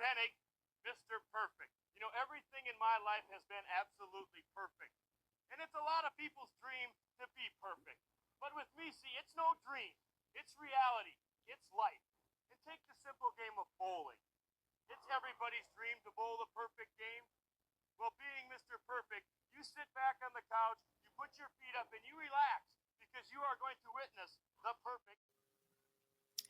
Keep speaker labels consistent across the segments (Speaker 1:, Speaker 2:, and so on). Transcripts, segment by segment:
Speaker 1: Hennig, Mr. Perfect. You know, everything in my life has been absolutely perfect. And it's a lot of people's dream to be perfect. But with me, see, it's no dream. It's reality. It's life. And take the simple game of bowling. It's everybody's dream to bowl the perfect game. Well, being Mr. Perfect, you sit back on the couch, you put your feet up, and you relax because you are going to witness the perfect.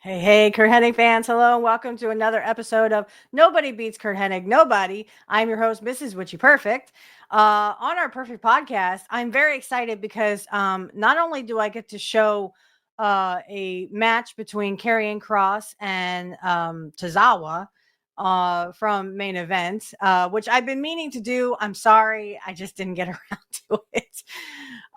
Speaker 2: Hey, Curt Hennig fans. Hello, and welcome to another episode of Nobody Beats Curt Hennig. Nobody. I'm your host, Mrs. Witchy Perfect. On our Perfect podcast, I'm very excited because not only do I get to show a match between Karrion Kross and Tozawa from main event, which I've been meaning to do. I'm sorry, I just didn't get around to it.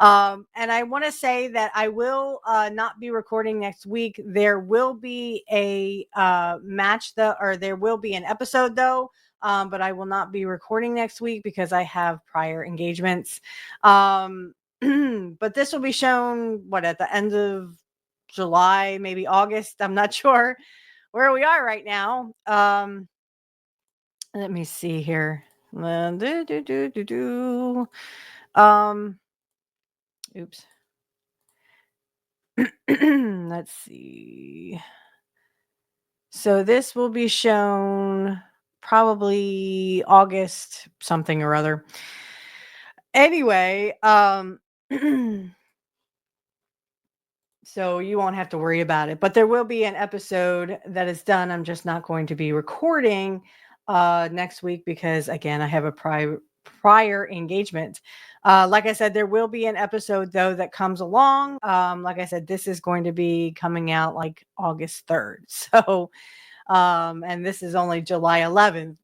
Speaker 2: And I want to say that I will not be recording next week. There will be a match, or there will be an episode though. But I will not be recording next week because I have prior engagements. But this will be shown at the end of July, maybe August. I'm not sure where we are right now. Let me see here. Oops. Let's see. So this will be shown probably August something or other. Anyway, so you won't have to worry about it, but there will be an episode that is done. I'm just not going to be recording next week because again, I have a prior engagement. Like I said, there will be an episode though that comes along. Like I said, this is going to be coming out like August 3rd. So, and this is only July 11th,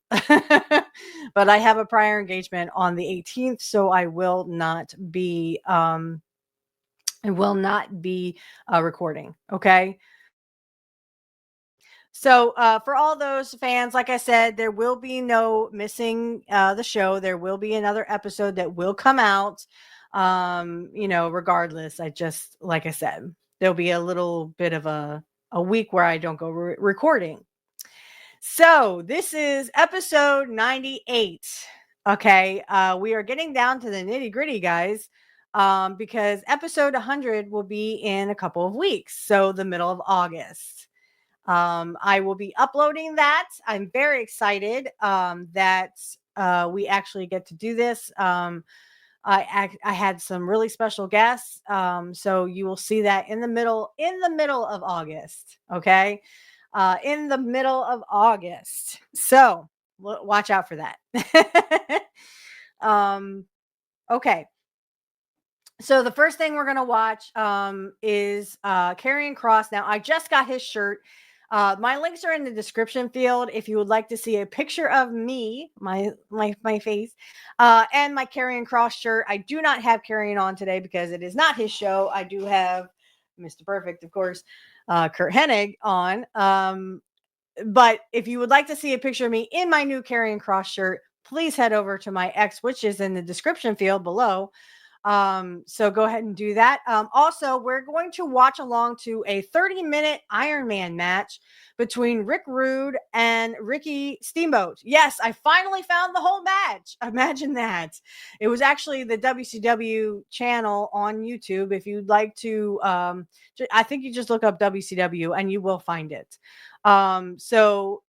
Speaker 2: but I have a prior engagement on the 18th. So I will not be, recording. Okay. So for all those fans, like I said, there will be no missing the show. There will be another episode that will come out. Regardless, like I said, there'll be a little bit of a week where I don't go recording. So this is episode 98. Okay. We are getting down to the nitty gritty, guys. Because episode 100 will be in a couple of weeks. So the middle of August. I will be uploading that. I'm very excited that we actually get to do this. I had some really special guests, so you will see that in the middle of August. Okay, in the middle of August. So watch out for that. Okay. So the first thing we're gonna watch is Karrion Kross. Now I just got his shirt. My links are in the description field if you would like to see a picture of me, my face, and my Karrion Kross shirt. I do not have Karrion on today because it is not his show. I do have Mr. Perfect, of course, Curt Hennig on. But if you would like to see a picture of me in my new Karrion Kross shirt, please head over to my X, which is in the description field below. So go ahead and do that. Also, we're going to watch along to a 30-minute Iron Man match between Rick Rude and Ricky Steamboat. Yes, I finally found the whole match. Imagine that. It was actually the WCW channel on YouTube. If you'd like to, I think you just look up WCW and you will find it. WCW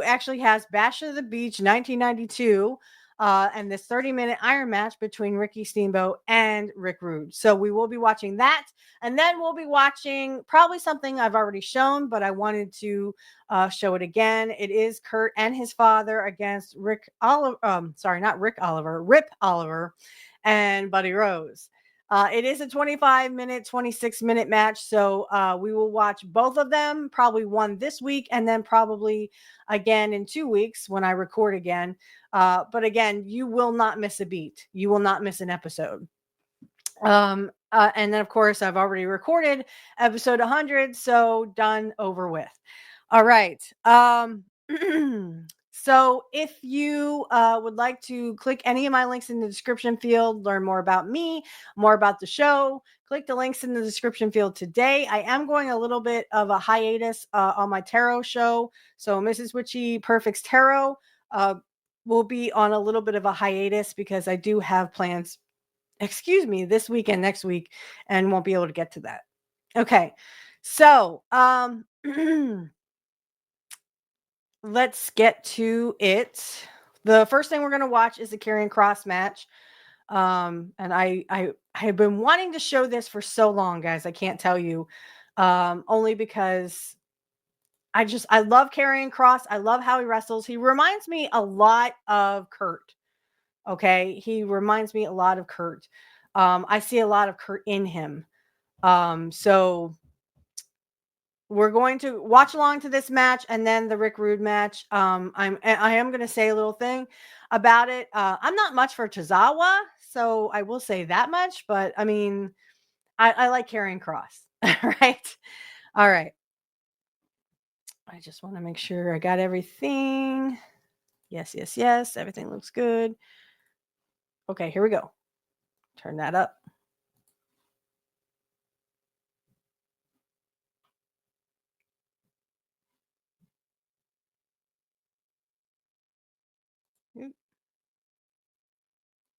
Speaker 2: actually has Bash of the Beach 1992. And this 30-minute Iron match between Ricky Steamboat and Rick Rude. So we will be watching that. And then we'll be watching probably something I've already shown, but I wanted to show it again. It is Curt and his father against Rip Oliver and Buddy Rose. It is a 25-minute, 26-minute match. So we will watch both of them, probably one this week and then probably again in 2 weeks when I record again. But again, you will not miss a beat. You will not miss an episode. And then, of course, I've already recorded episode 100. So done, over with. All right. So if you would like to click any of my links in the description field, learn more about me, more about the show, click the links in the description field today. I am going a little bit of a hiatus on my tarot show. So Mrs. Witchy Perfect's Tarot will be on a little bit of a hiatus because I do have plans, this week and next week, and won't be able to get to that. Okay. So, let's get to it. The first thing we're going to watch is the Karrion Kross match. And I have been wanting to show this for so long, guys. I can't tell you. Only because I love Karrion Kross. I love how he wrestles. He reminds me a lot of Curt. Okay. He reminds me a lot of Curt. I see a lot of Curt in him. So we're going to watch along to this match and then the Rick Rude match. I am going to say a little thing about it. I'm not much for Tozawa, so I will say that much. But I mean, I like Karrion Kross. Right? All right. I just want to make sure I got everything. Yes. Everything looks good. Okay, here we go. Turn that up.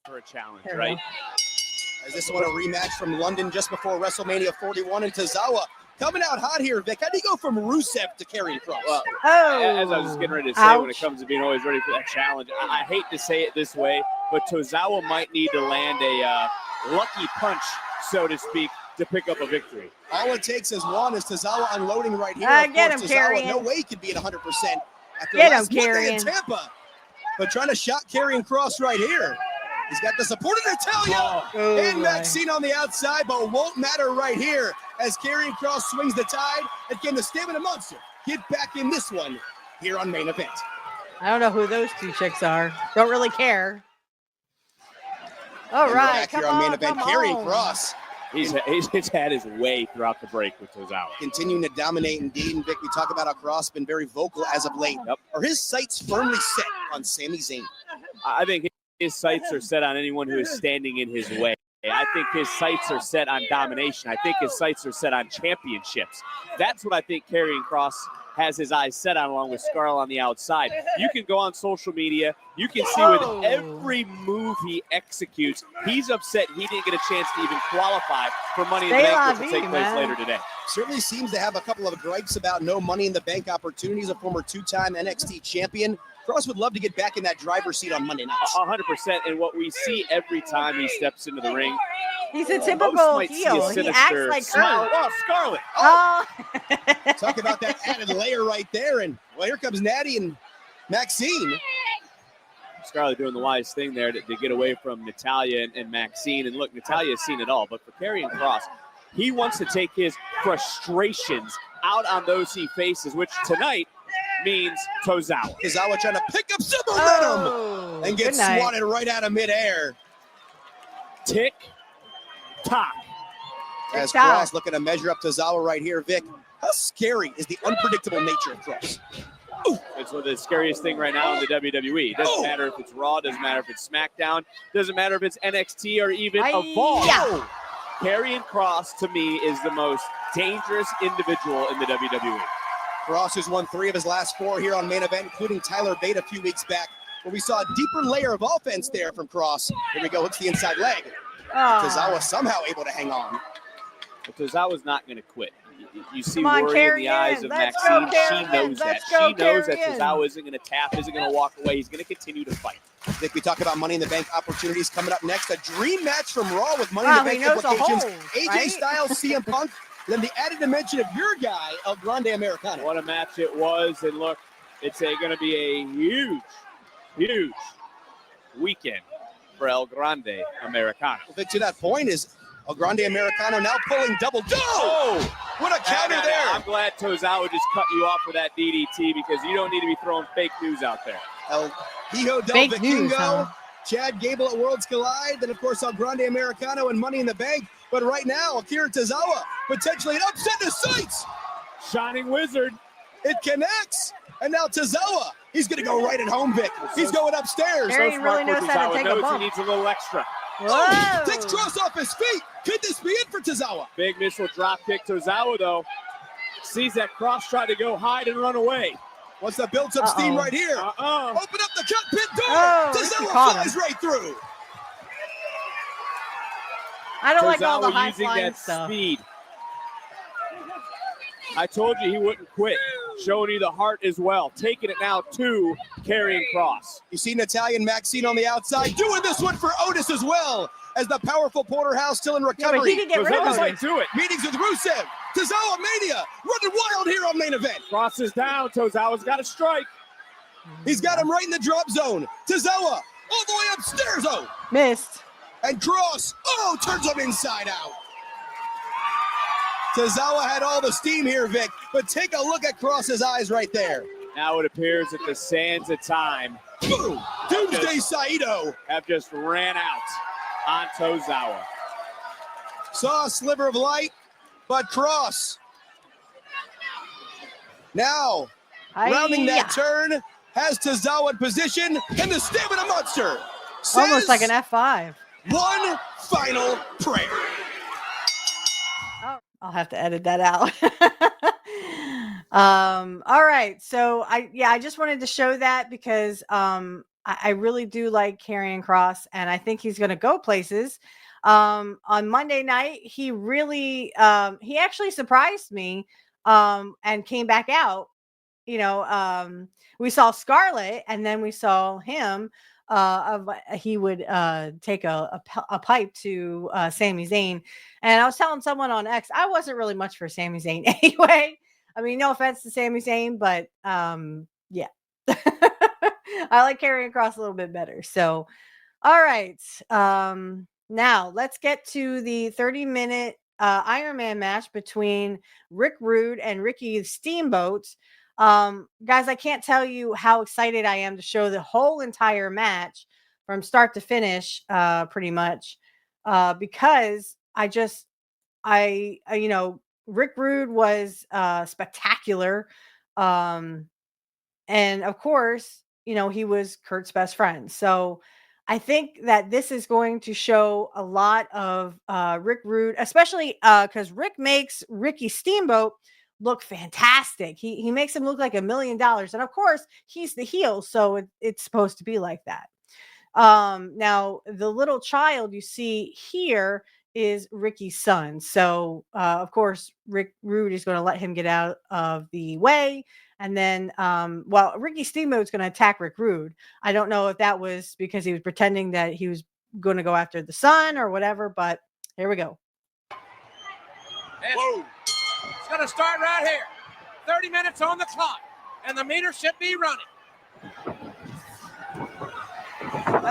Speaker 3: For a challenge,
Speaker 2: There we
Speaker 3: right?
Speaker 2: go.
Speaker 4: As this one a rematch from London just before WrestleMania 41, and Tozawa coming out hot here, Vic. How do you go from Rusev to Karrion Kross?
Speaker 3: Well,
Speaker 2: Oh,
Speaker 3: as I was getting ready to say,
Speaker 2: ouch.
Speaker 3: when it comes to being always ready for that challenge, I hate to say it this way, but Tozawa might need to land a lucky punch, so to speak, to pick up a victory.
Speaker 4: All it takes is one is Tozawa unloading right here.
Speaker 2: Get him,
Speaker 4: Tozawa,
Speaker 2: Karrion.
Speaker 4: no way he could be at 100% after
Speaker 2: Get him,
Speaker 4: last Monday in
Speaker 2: Karrion.
Speaker 4: Tampa. But trying to shot Karrion Kross right here. He's got the support of Natalia
Speaker 2: Oh,
Speaker 4: and
Speaker 2: my.
Speaker 4: Maxine on the outside, but won't matter right here as Karrion Kross swings the tide. And can the Stamina Monster get back in this one here on Main Event?
Speaker 2: I don't know who those two chicks are. Don't really care. All
Speaker 4: And we're
Speaker 2: right,
Speaker 4: back
Speaker 2: come
Speaker 4: here on Main Event.
Speaker 2: come
Speaker 4: Karrion
Speaker 2: on.
Speaker 4: Kross
Speaker 3: He's had his way throughout the break with Tozawa.
Speaker 4: continuing to dominate indeed. And Vic, we talk about how Kross been very vocal as of late.
Speaker 3: Yep.
Speaker 4: Are his sights firmly set on Sami Zayn?
Speaker 3: I think his sights are set on anyone who is standing in his way. I think his sights are set on domination. I think his sights are set on championships. That's what I think Karrion Kross has his eyes set on, along with Scarl on the outside. You can go on social media. You can see with every move he executes, he's upset he didn't get a chance to even qualify for Money in the
Speaker 2: Stay
Speaker 3: Bank,
Speaker 2: la
Speaker 3: which will take
Speaker 2: vie,
Speaker 3: place
Speaker 2: man.
Speaker 3: later today.
Speaker 4: Certainly seems to have a couple of gripes about no Money in the Bank opportunities. A former two-time NXT champion. Kross would love to get back in that driver's seat on Monday nights.
Speaker 3: 100%. And what we see every time he steps into the ring,
Speaker 2: He's a
Speaker 3: most
Speaker 2: typical
Speaker 3: might see a
Speaker 2: heel. He
Speaker 3: sinister
Speaker 2: acts like
Speaker 3: smile.
Speaker 2: Curt.
Speaker 3: Oh, Scarlett.
Speaker 2: Oh.
Speaker 4: Talk about that added layer right there. And, well, here comes Natty and Maxine.
Speaker 3: Scarlett doing the wise thing there to get away from Natalia and Maxine. And look, Natalia's seen it all. But for Karrion Kross, he wants to take his frustrations out on those he faces, which tonight means Tozawa.
Speaker 4: Tozawa trying to pick up some momentum
Speaker 2: Oh,
Speaker 4: and get
Speaker 2: good night.
Speaker 4: swatted right out of midair.
Speaker 3: Tick, tock.
Speaker 4: As
Speaker 2: Tick-tock.
Speaker 4: Kross looking to measure up Tozawa right here. Vic, how scary is the unpredictable nature of Kross?
Speaker 3: It's one of the scariest thing right now in the WWE. It doesn't matter if it's Raw, doesn't matter if it's SmackDown, doesn't matter if it's NXT or even Evolve.
Speaker 2: Hi-ya.
Speaker 3: Karrion Kross, to me, is the most dangerous individual in the WWE.
Speaker 4: Kross has won 3 of his last 4 here on Main Event, including Tyler Bate a few weeks back, where we saw a deeper layer of offense there from Kross. Here we go, hooks the inside leg. Tozawa somehow able to hang on.
Speaker 3: But Tozawa's not going to quit. You see
Speaker 2: Come on,
Speaker 3: worry in the eyes
Speaker 2: Karrion.
Speaker 3: of
Speaker 2: Let's
Speaker 3: Maxine.
Speaker 2: go,
Speaker 3: She
Speaker 2: Karrion.
Speaker 3: knows that.
Speaker 2: Let's go,
Speaker 3: She knows that
Speaker 2: Karrion.
Speaker 3: Tozawa isn't going to tap, isn't going to walk away. He's going to continue to fight.
Speaker 4: Vic, we talk about Money in the Bank opportunities coming up next. A dream match from Raw with Money
Speaker 2: Wow,
Speaker 4: in the
Speaker 2: he
Speaker 4: Bank
Speaker 2: knows the
Speaker 4: implications.
Speaker 2: holes,
Speaker 4: AJ
Speaker 2: right?
Speaker 4: Styles, CM Punk, then the added dimension of your guy, El Grande Americano.
Speaker 3: What a match it was. And look, it's going to be a huge weekend for El Grande Americano.
Speaker 4: Vic, to that point, is El Grande Americano now pulling double.
Speaker 3: Oh!
Speaker 4: What a counter there.
Speaker 3: I'm glad Tozawa just cut you off with that DDT because you don't need to be throwing fake news out there.
Speaker 4: El Hijo del
Speaker 2: Fake
Speaker 4: Vikingo,
Speaker 2: news, huh?
Speaker 4: Chad Gable at Worlds Collide, then of course El Grande Americano and Money in the Bank. But right now, Akira Tozawa potentially an upset in the sights.
Speaker 3: Shining Wizard.
Speaker 4: It connects. And now Tozawa. He's going to go right at home, Vic. He's going upstairs.
Speaker 2: Harry really knows how to take a bump.
Speaker 3: He needs a little extra.
Speaker 4: Oh, takes Cross off his feet. Could this be it for Tozawa?
Speaker 3: Big missile drop kick. Tozawa, though, sees that Cross try to go hide and run away.
Speaker 4: Wants to build some steam right here. Open up the cockpit door. Tozawa flies right through.
Speaker 2: I don't like all the
Speaker 3: Tozawa
Speaker 2: high
Speaker 3: using
Speaker 2: flying
Speaker 3: that
Speaker 2: stuff.
Speaker 3: speed. I told you he wouldn't quit. Showing you the heart as well. Taking it now to Karrion Kross.
Speaker 4: You see Italian Maxine on the outside doing this one for Otis as well, as the powerful Porterhouse still in recovery.
Speaker 2: Yeah, but he can get rid of it.
Speaker 3: Do it.
Speaker 4: Meetings with Rusev. Tozawa Mania running wild here on main event.
Speaker 3: Kross is down. Tozawa's got a strike.
Speaker 4: He's got him right in the drop zone. Tozawa all the way upstairs. Oh,
Speaker 2: missed.
Speaker 4: And Kross, turns him inside out. Tozawa had all the steam here, Vic, but take a look at Kross's eyes right there.
Speaker 3: Now it appears that the sands of time
Speaker 4: Boom! Doomsday Saito
Speaker 3: have just ran out on Tozawa.
Speaker 4: Saw a sliver of light, but Kross now rounding that turn has Tozawa in position, and the Stamina Monster says,
Speaker 2: almost like an F5.
Speaker 4: One final prayer.
Speaker 2: I'll have to edit that out. All right. So I just wanted to show that because I really do like Karrion Kross, and I think he's going to go places. On Monday night, he really he actually surprised me and came back out. You know, we saw Scarlett, and then we saw him. He would take a pipe to Sami Zayn, and I was telling someone on X I wasn't really much for Sami Zayn anyway. I mean, no offense to Sami Zayn, but yeah, I like Karrion Kross a little bit better. So, all right, now let's get to the 30-minute Iron Man match between Rick Rude and Ricky Steamboat. Guys, I can't tell you how excited I am to show the whole entire match from start to finish, pretty much, because you know, Rick Rude was spectacular, and of course, you know, he was Curt's best friend. So I think that this is going to show a lot of Rick Rude, especially because Rick makes Ricky Steamboat look fantastic. He makes him look like $1 million, and of course he's the heel, so it's supposed to be like that. Now the little child you see here is Ricky's son, so of course Rick Rude is going to let him get out of the way, and then Ricky Steamboat's going to attack Rick Rude. I don't know if that was because he was pretending that he was going to go after the son or whatever, but here we go.
Speaker 5: Whoa. It's going to start right here. 30 minutes on the clock, and the meter should be running. Got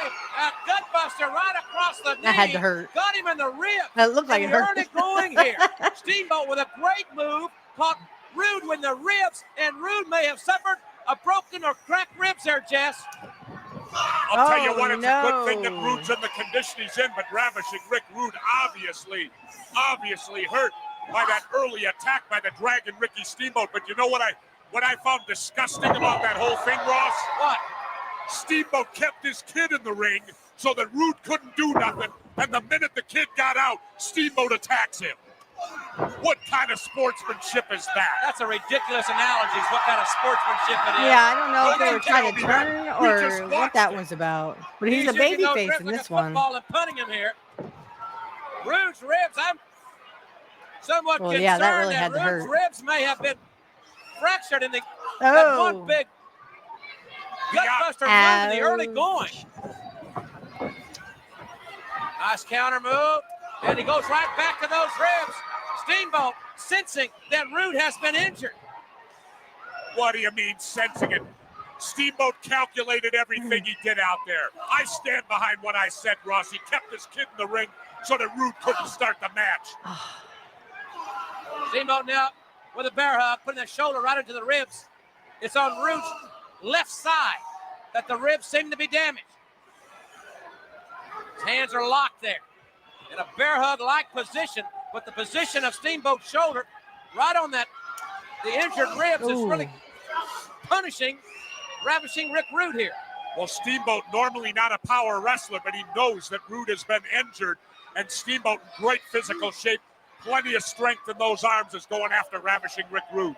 Speaker 5: him. A gutbuster right across the knee.
Speaker 2: That had to hurt.
Speaker 5: Got him in the rib.
Speaker 2: That looked like it hurt.
Speaker 5: Early going here. Steamboat with a great move. Caught Rude with the ribs, and Rude may have suffered a broken or cracked ribs there, Jess.
Speaker 6: I'll tell you what, it's a good thing that Rude's in the condition he's in, but ravishing Rick Rude obviously hurt by that early attack by the Dragon Ricky Steamboat. But you know what I found disgusting about that whole thing, Ross?
Speaker 5: What?
Speaker 6: Steamboat kept his kid in the ring so that Rude couldn't do nothing, and the minute the kid got out, Steamboat attacks him. What kind of sportsmanship is that?
Speaker 5: That's a ridiculous analogy. What kind of sportsmanship it is.
Speaker 2: Yeah, I don't know if they were trying to turn or what that was about. But he's a baby face in this one.
Speaker 5: And punting him here. Rude's ribs, I'm somewhat concerned
Speaker 2: yeah, that really had to
Speaker 5: Rude's
Speaker 2: hurt.
Speaker 5: ribs may have been fractured in the one big gutbuster move in the early going. Nice counter move. And he goes right back to those ribs. Steamboat sensing that Rude has been injured.
Speaker 6: What do you mean sensing it? Steamboat calculated everything he did out there. I stand behind what I said, Ross. He kept his kid in the ring so that Rude couldn't start the match.
Speaker 5: Steamboat now with a bear hug, putting that shoulder right into the ribs. It's on Rude's left side that the ribs seem to be damaged. His hands are locked there. In a bear hug-like position, with the position of Steamboat's shoulder right on that The injured ribs is really punishing Ravishing Rick Rude here.
Speaker 6: Well, Steamboat, normally not a power wrestler, but he knows that Rude has been injured, and Steamboat in great physical shape, plenty of strength in those arms, is going after Ravishing Rick Rude.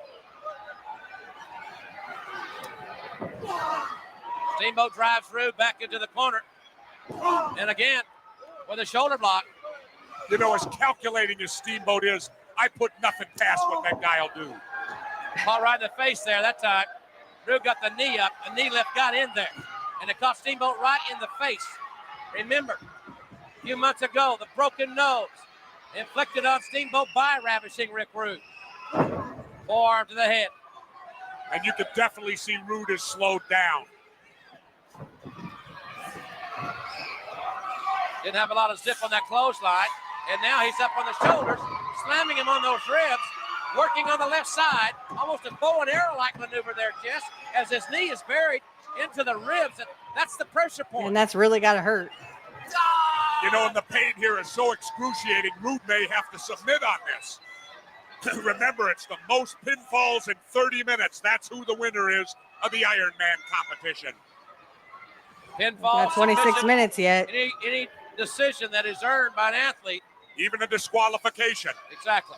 Speaker 5: Steamboat drives Rude back into the corner. And again, with a shoulder block.
Speaker 6: You know, as calculating as Steamboat is, I put nothing past what that guy will do.
Speaker 5: Ball right in the face there that time. Rude got the knee up. The knee lift got in there. And it caught Steamboat right in the face. Remember, a few months ago, the broken nose inflicted on Steamboat by Ravishing Rick Rude. Forearm to the head.
Speaker 6: And you could definitely see Rude is slowed down.
Speaker 5: Didn't have a lot of zip on that clothesline. And now he's up on the shoulders, slamming him on those ribs, working on the left side. Almost a bow and arrow-like maneuver there, Jess, as his knee is buried into the ribs. And that's the pressure point.
Speaker 2: And that's really got to hurt.
Speaker 6: You know, and the pain here is so excruciating, Rude may have to submit on this. Remember, it's the most pinfalls in 30 minutes. That's who the winner is of the Iron Man competition.
Speaker 5: Pinfall.
Speaker 2: Not 26
Speaker 5: submission,
Speaker 2: minutes yet.
Speaker 5: Any decision that is earned by an athlete.
Speaker 6: Even a disqualification.
Speaker 5: Exactly.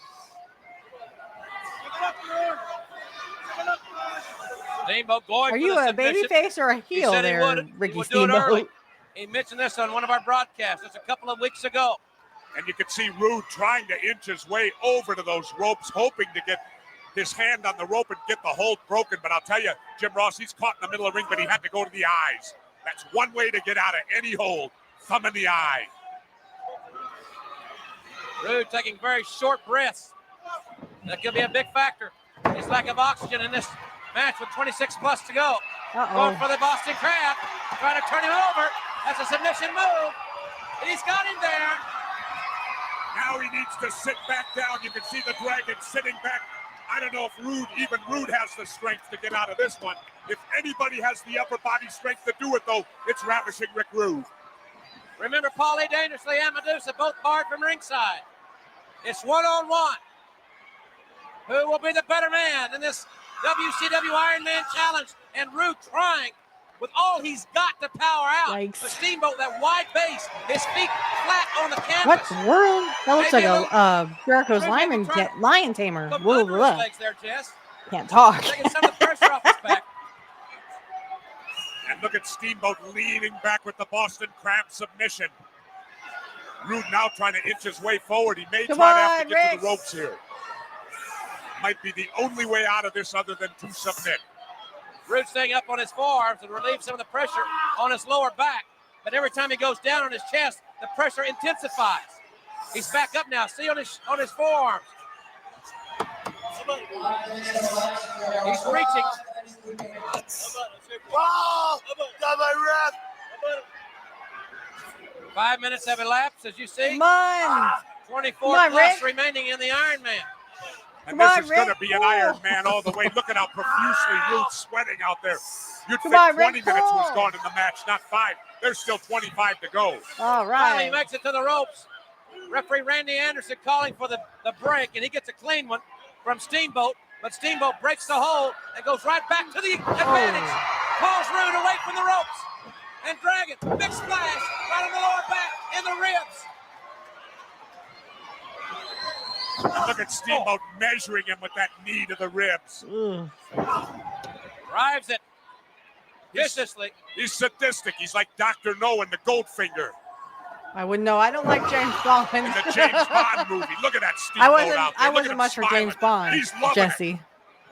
Speaker 5: Steamboat going
Speaker 2: Are
Speaker 5: for
Speaker 2: you
Speaker 5: the
Speaker 2: a
Speaker 5: submission.
Speaker 2: baby face or a heel
Speaker 5: he
Speaker 2: there, Ricky
Speaker 5: would do it early.
Speaker 2: Steamboat?
Speaker 5: He mentioned this on one of our broadcasts just a couple of weeks ago.
Speaker 6: And you can see Rude trying to inch his way over to those ropes, hoping to get his hand on the rope and get the hold broken. But I'll tell you, Jim Ross, he's caught in the middle of the ring, but he had to go to the eyes. That's one way to get out of any hold, thumb in the eye.
Speaker 5: Rude taking very short breaths. That could be a big factor. His lack of oxygen in this match with 26 plus to go. Going for the Boston Crab, trying to turn him over. That's a submission move. He's got him there.
Speaker 6: Now he needs to sit back down. You can see the Dragon sitting back. I don't know if Rude has the strength to get out of this one. If anybody has the upper body strength to do it, though, it's Ravishing Rick Rude.
Speaker 5: Remember, Paulie Dangerously and Medusa both barred from ringside. It's one-on-one. Who will be the better man in this WCW Iron Man Challenge? And Rude trying with all he's got to power out.
Speaker 2: Yikes.
Speaker 5: The Steamboat, that wide base, his feet flat on the canvas.
Speaker 2: What the world? That looks
Speaker 5: Maybe
Speaker 2: like a Jericho's lion tamer.
Speaker 5: Put
Speaker 2: Whoa,
Speaker 5: under his
Speaker 2: whoa.
Speaker 5: legs there, Jess.
Speaker 2: Can't talk.
Speaker 5: Taking some of the pressure off his back.
Speaker 6: And look at Steamboat leaning back with the Boston Crab submission. Rude now trying to inch his way forward. He may try to have to get to the ropes here. Might be the only way out of this other than to submit.
Speaker 5: Rude staying up on his forearms and relieve some of the pressure on his lower back. But every time he goes down on his chest, the pressure intensifies. He's back up now. See on his forearms. He's reaching.
Speaker 1: Oh, got my ref.
Speaker 5: 5 minutes have elapsed, as you see.
Speaker 2: Come on.
Speaker 5: 24
Speaker 2: Come on,
Speaker 5: plus
Speaker 2: Rick.
Speaker 5: remaining in the Iron Man.
Speaker 6: And
Speaker 2: Come
Speaker 6: this
Speaker 2: on,
Speaker 6: is going to
Speaker 2: Rick.
Speaker 6: be an Iron Man all the way. Look at how profusely Rude's sweating out there. You'd
Speaker 2: Come
Speaker 6: think
Speaker 2: on,
Speaker 6: 20
Speaker 2: Rick,
Speaker 6: minutes was
Speaker 2: pull.
Speaker 6: gone in the match, not 5. There's still 25 to go.
Speaker 2: All
Speaker 5: Finally
Speaker 2: right.
Speaker 5: makes it to the ropes. Referee Randy Anderson calling for the break, and he gets a clean one from Steamboat. But Steamboat breaks the hold and goes right back to the advantage. Calls Rude away from the ropes. And Dragon, big splash right on the lower back in the ribs.
Speaker 6: Look at Steamboat measuring him with that knee to the ribs.
Speaker 5: Drives it viciously.
Speaker 6: He's sadistic. He's like Dr. No in the Goldfinger
Speaker 2: I wouldn't know. I don't like James Bond.
Speaker 6: in the James Bond movie. Look at that Steamboat out there.
Speaker 2: I
Speaker 6: Look at
Speaker 2: wasn't
Speaker 6: him
Speaker 2: much for
Speaker 6: smiling.
Speaker 2: James Bond,
Speaker 6: He's loving it.
Speaker 2: Jesse.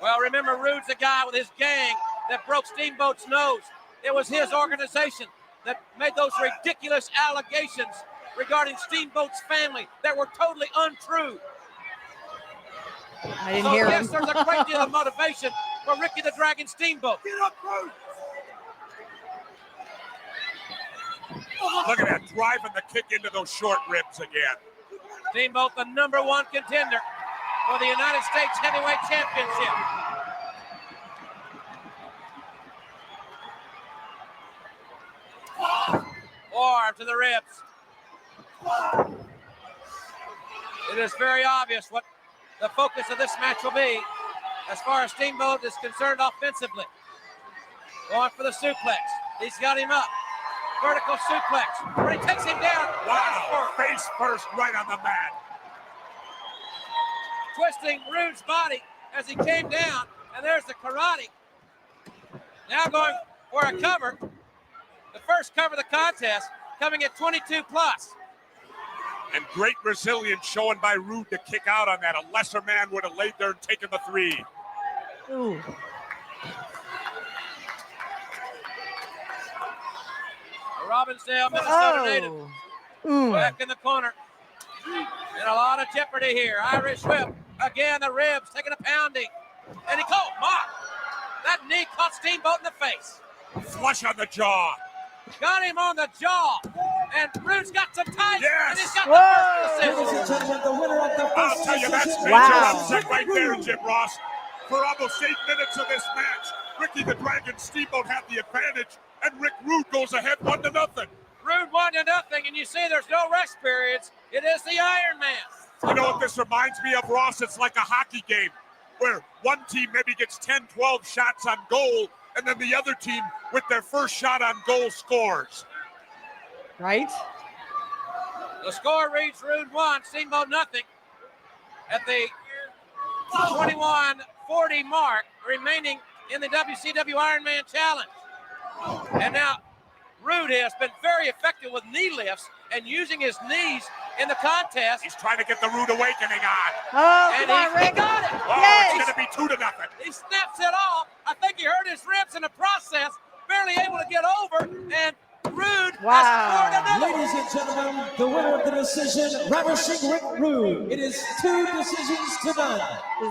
Speaker 5: Well, remember, Rude's the guy with his gang that broke Steamboat's nose. It was his organization that made those ridiculous allegations regarding Steamboat's family that were totally untrue.
Speaker 2: I didn't
Speaker 5: So,
Speaker 2: hear
Speaker 5: yes,
Speaker 2: him.
Speaker 5: there's a great deal of motivation for Ricky the Dragon Steamboat.
Speaker 6: Look at that, driving the kick into those short ribs again.
Speaker 5: Steamboat, the #1 contender for the United States Heavyweight Championship. Forearm to the ribs. It is very obvious what the focus of this match will be. as far as Steamboat is concerned offensively. Going for the suplex. He's got him up. Vertical suplex. Where he takes him down.
Speaker 6: Wow, face first right on the mat.
Speaker 5: Twisting Rude's body as he came down. And there's the karate. Now going for a cover. The first cover of the contest, coming at 22 plus.
Speaker 6: And great resilience showing by Rude to kick out on that. A lesser man would have laid there and taken the 3.
Speaker 2: Ooh.
Speaker 5: Robbinsdale, Minnesota native.
Speaker 2: Ooh.
Speaker 5: Back in the corner. And a lot of jeopardy here. Irish whip. Again, the ribs taking a pounding. And he caught Mark. That knee caught Steamboat in the face.
Speaker 6: Flush on the jaw.
Speaker 5: Got him on the jaw. And Rude's got some tight.
Speaker 6: Yes.
Speaker 5: And he's got
Speaker 2: Whoa.
Speaker 5: the first decision.
Speaker 6: I'll tell you, that's major
Speaker 2: Wow.
Speaker 6: upset right there, Jim Ross. For almost 8 minutes of this match, Ricky the Dragon Steamboat had the advantage, and Rick Rude goes ahead 1-0.
Speaker 5: Rude 1-0, and you see there's no rest periods. It is the Iron Man.
Speaker 6: You know what this reminds me of, Ross? It's like a hockey game where one team maybe gets 10, 12 shots on goal, and then the other team, with their first shot on goal, scores.
Speaker 2: Right?
Speaker 5: The score reads Rude 1, Steamboat nothing. At the 21:40 mark, remaining in the WCW Ironman Challenge. And now Rude has been very effective with knee lifts and using his knees in the contest.
Speaker 6: He's trying to get the Rude Awakening on.
Speaker 2: Oh,
Speaker 5: And
Speaker 2: come on,
Speaker 5: he
Speaker 2: Rick.
Speaker 5: got it.
Speaker 6: Oh,
Speaker 2: Yes.
Speaker 6: it's going to be 2-0.
Speaker 5: He snaps it off. I think he hurt his ribs in the process. Barely able to get over. And Rude
Speaker 2: Wow.
Speaker 5: has scored another.
Speaker 7: Ladies and gentlemen, the winner of the decision, Ravishing Rick Rude. It is 2 decisions to none.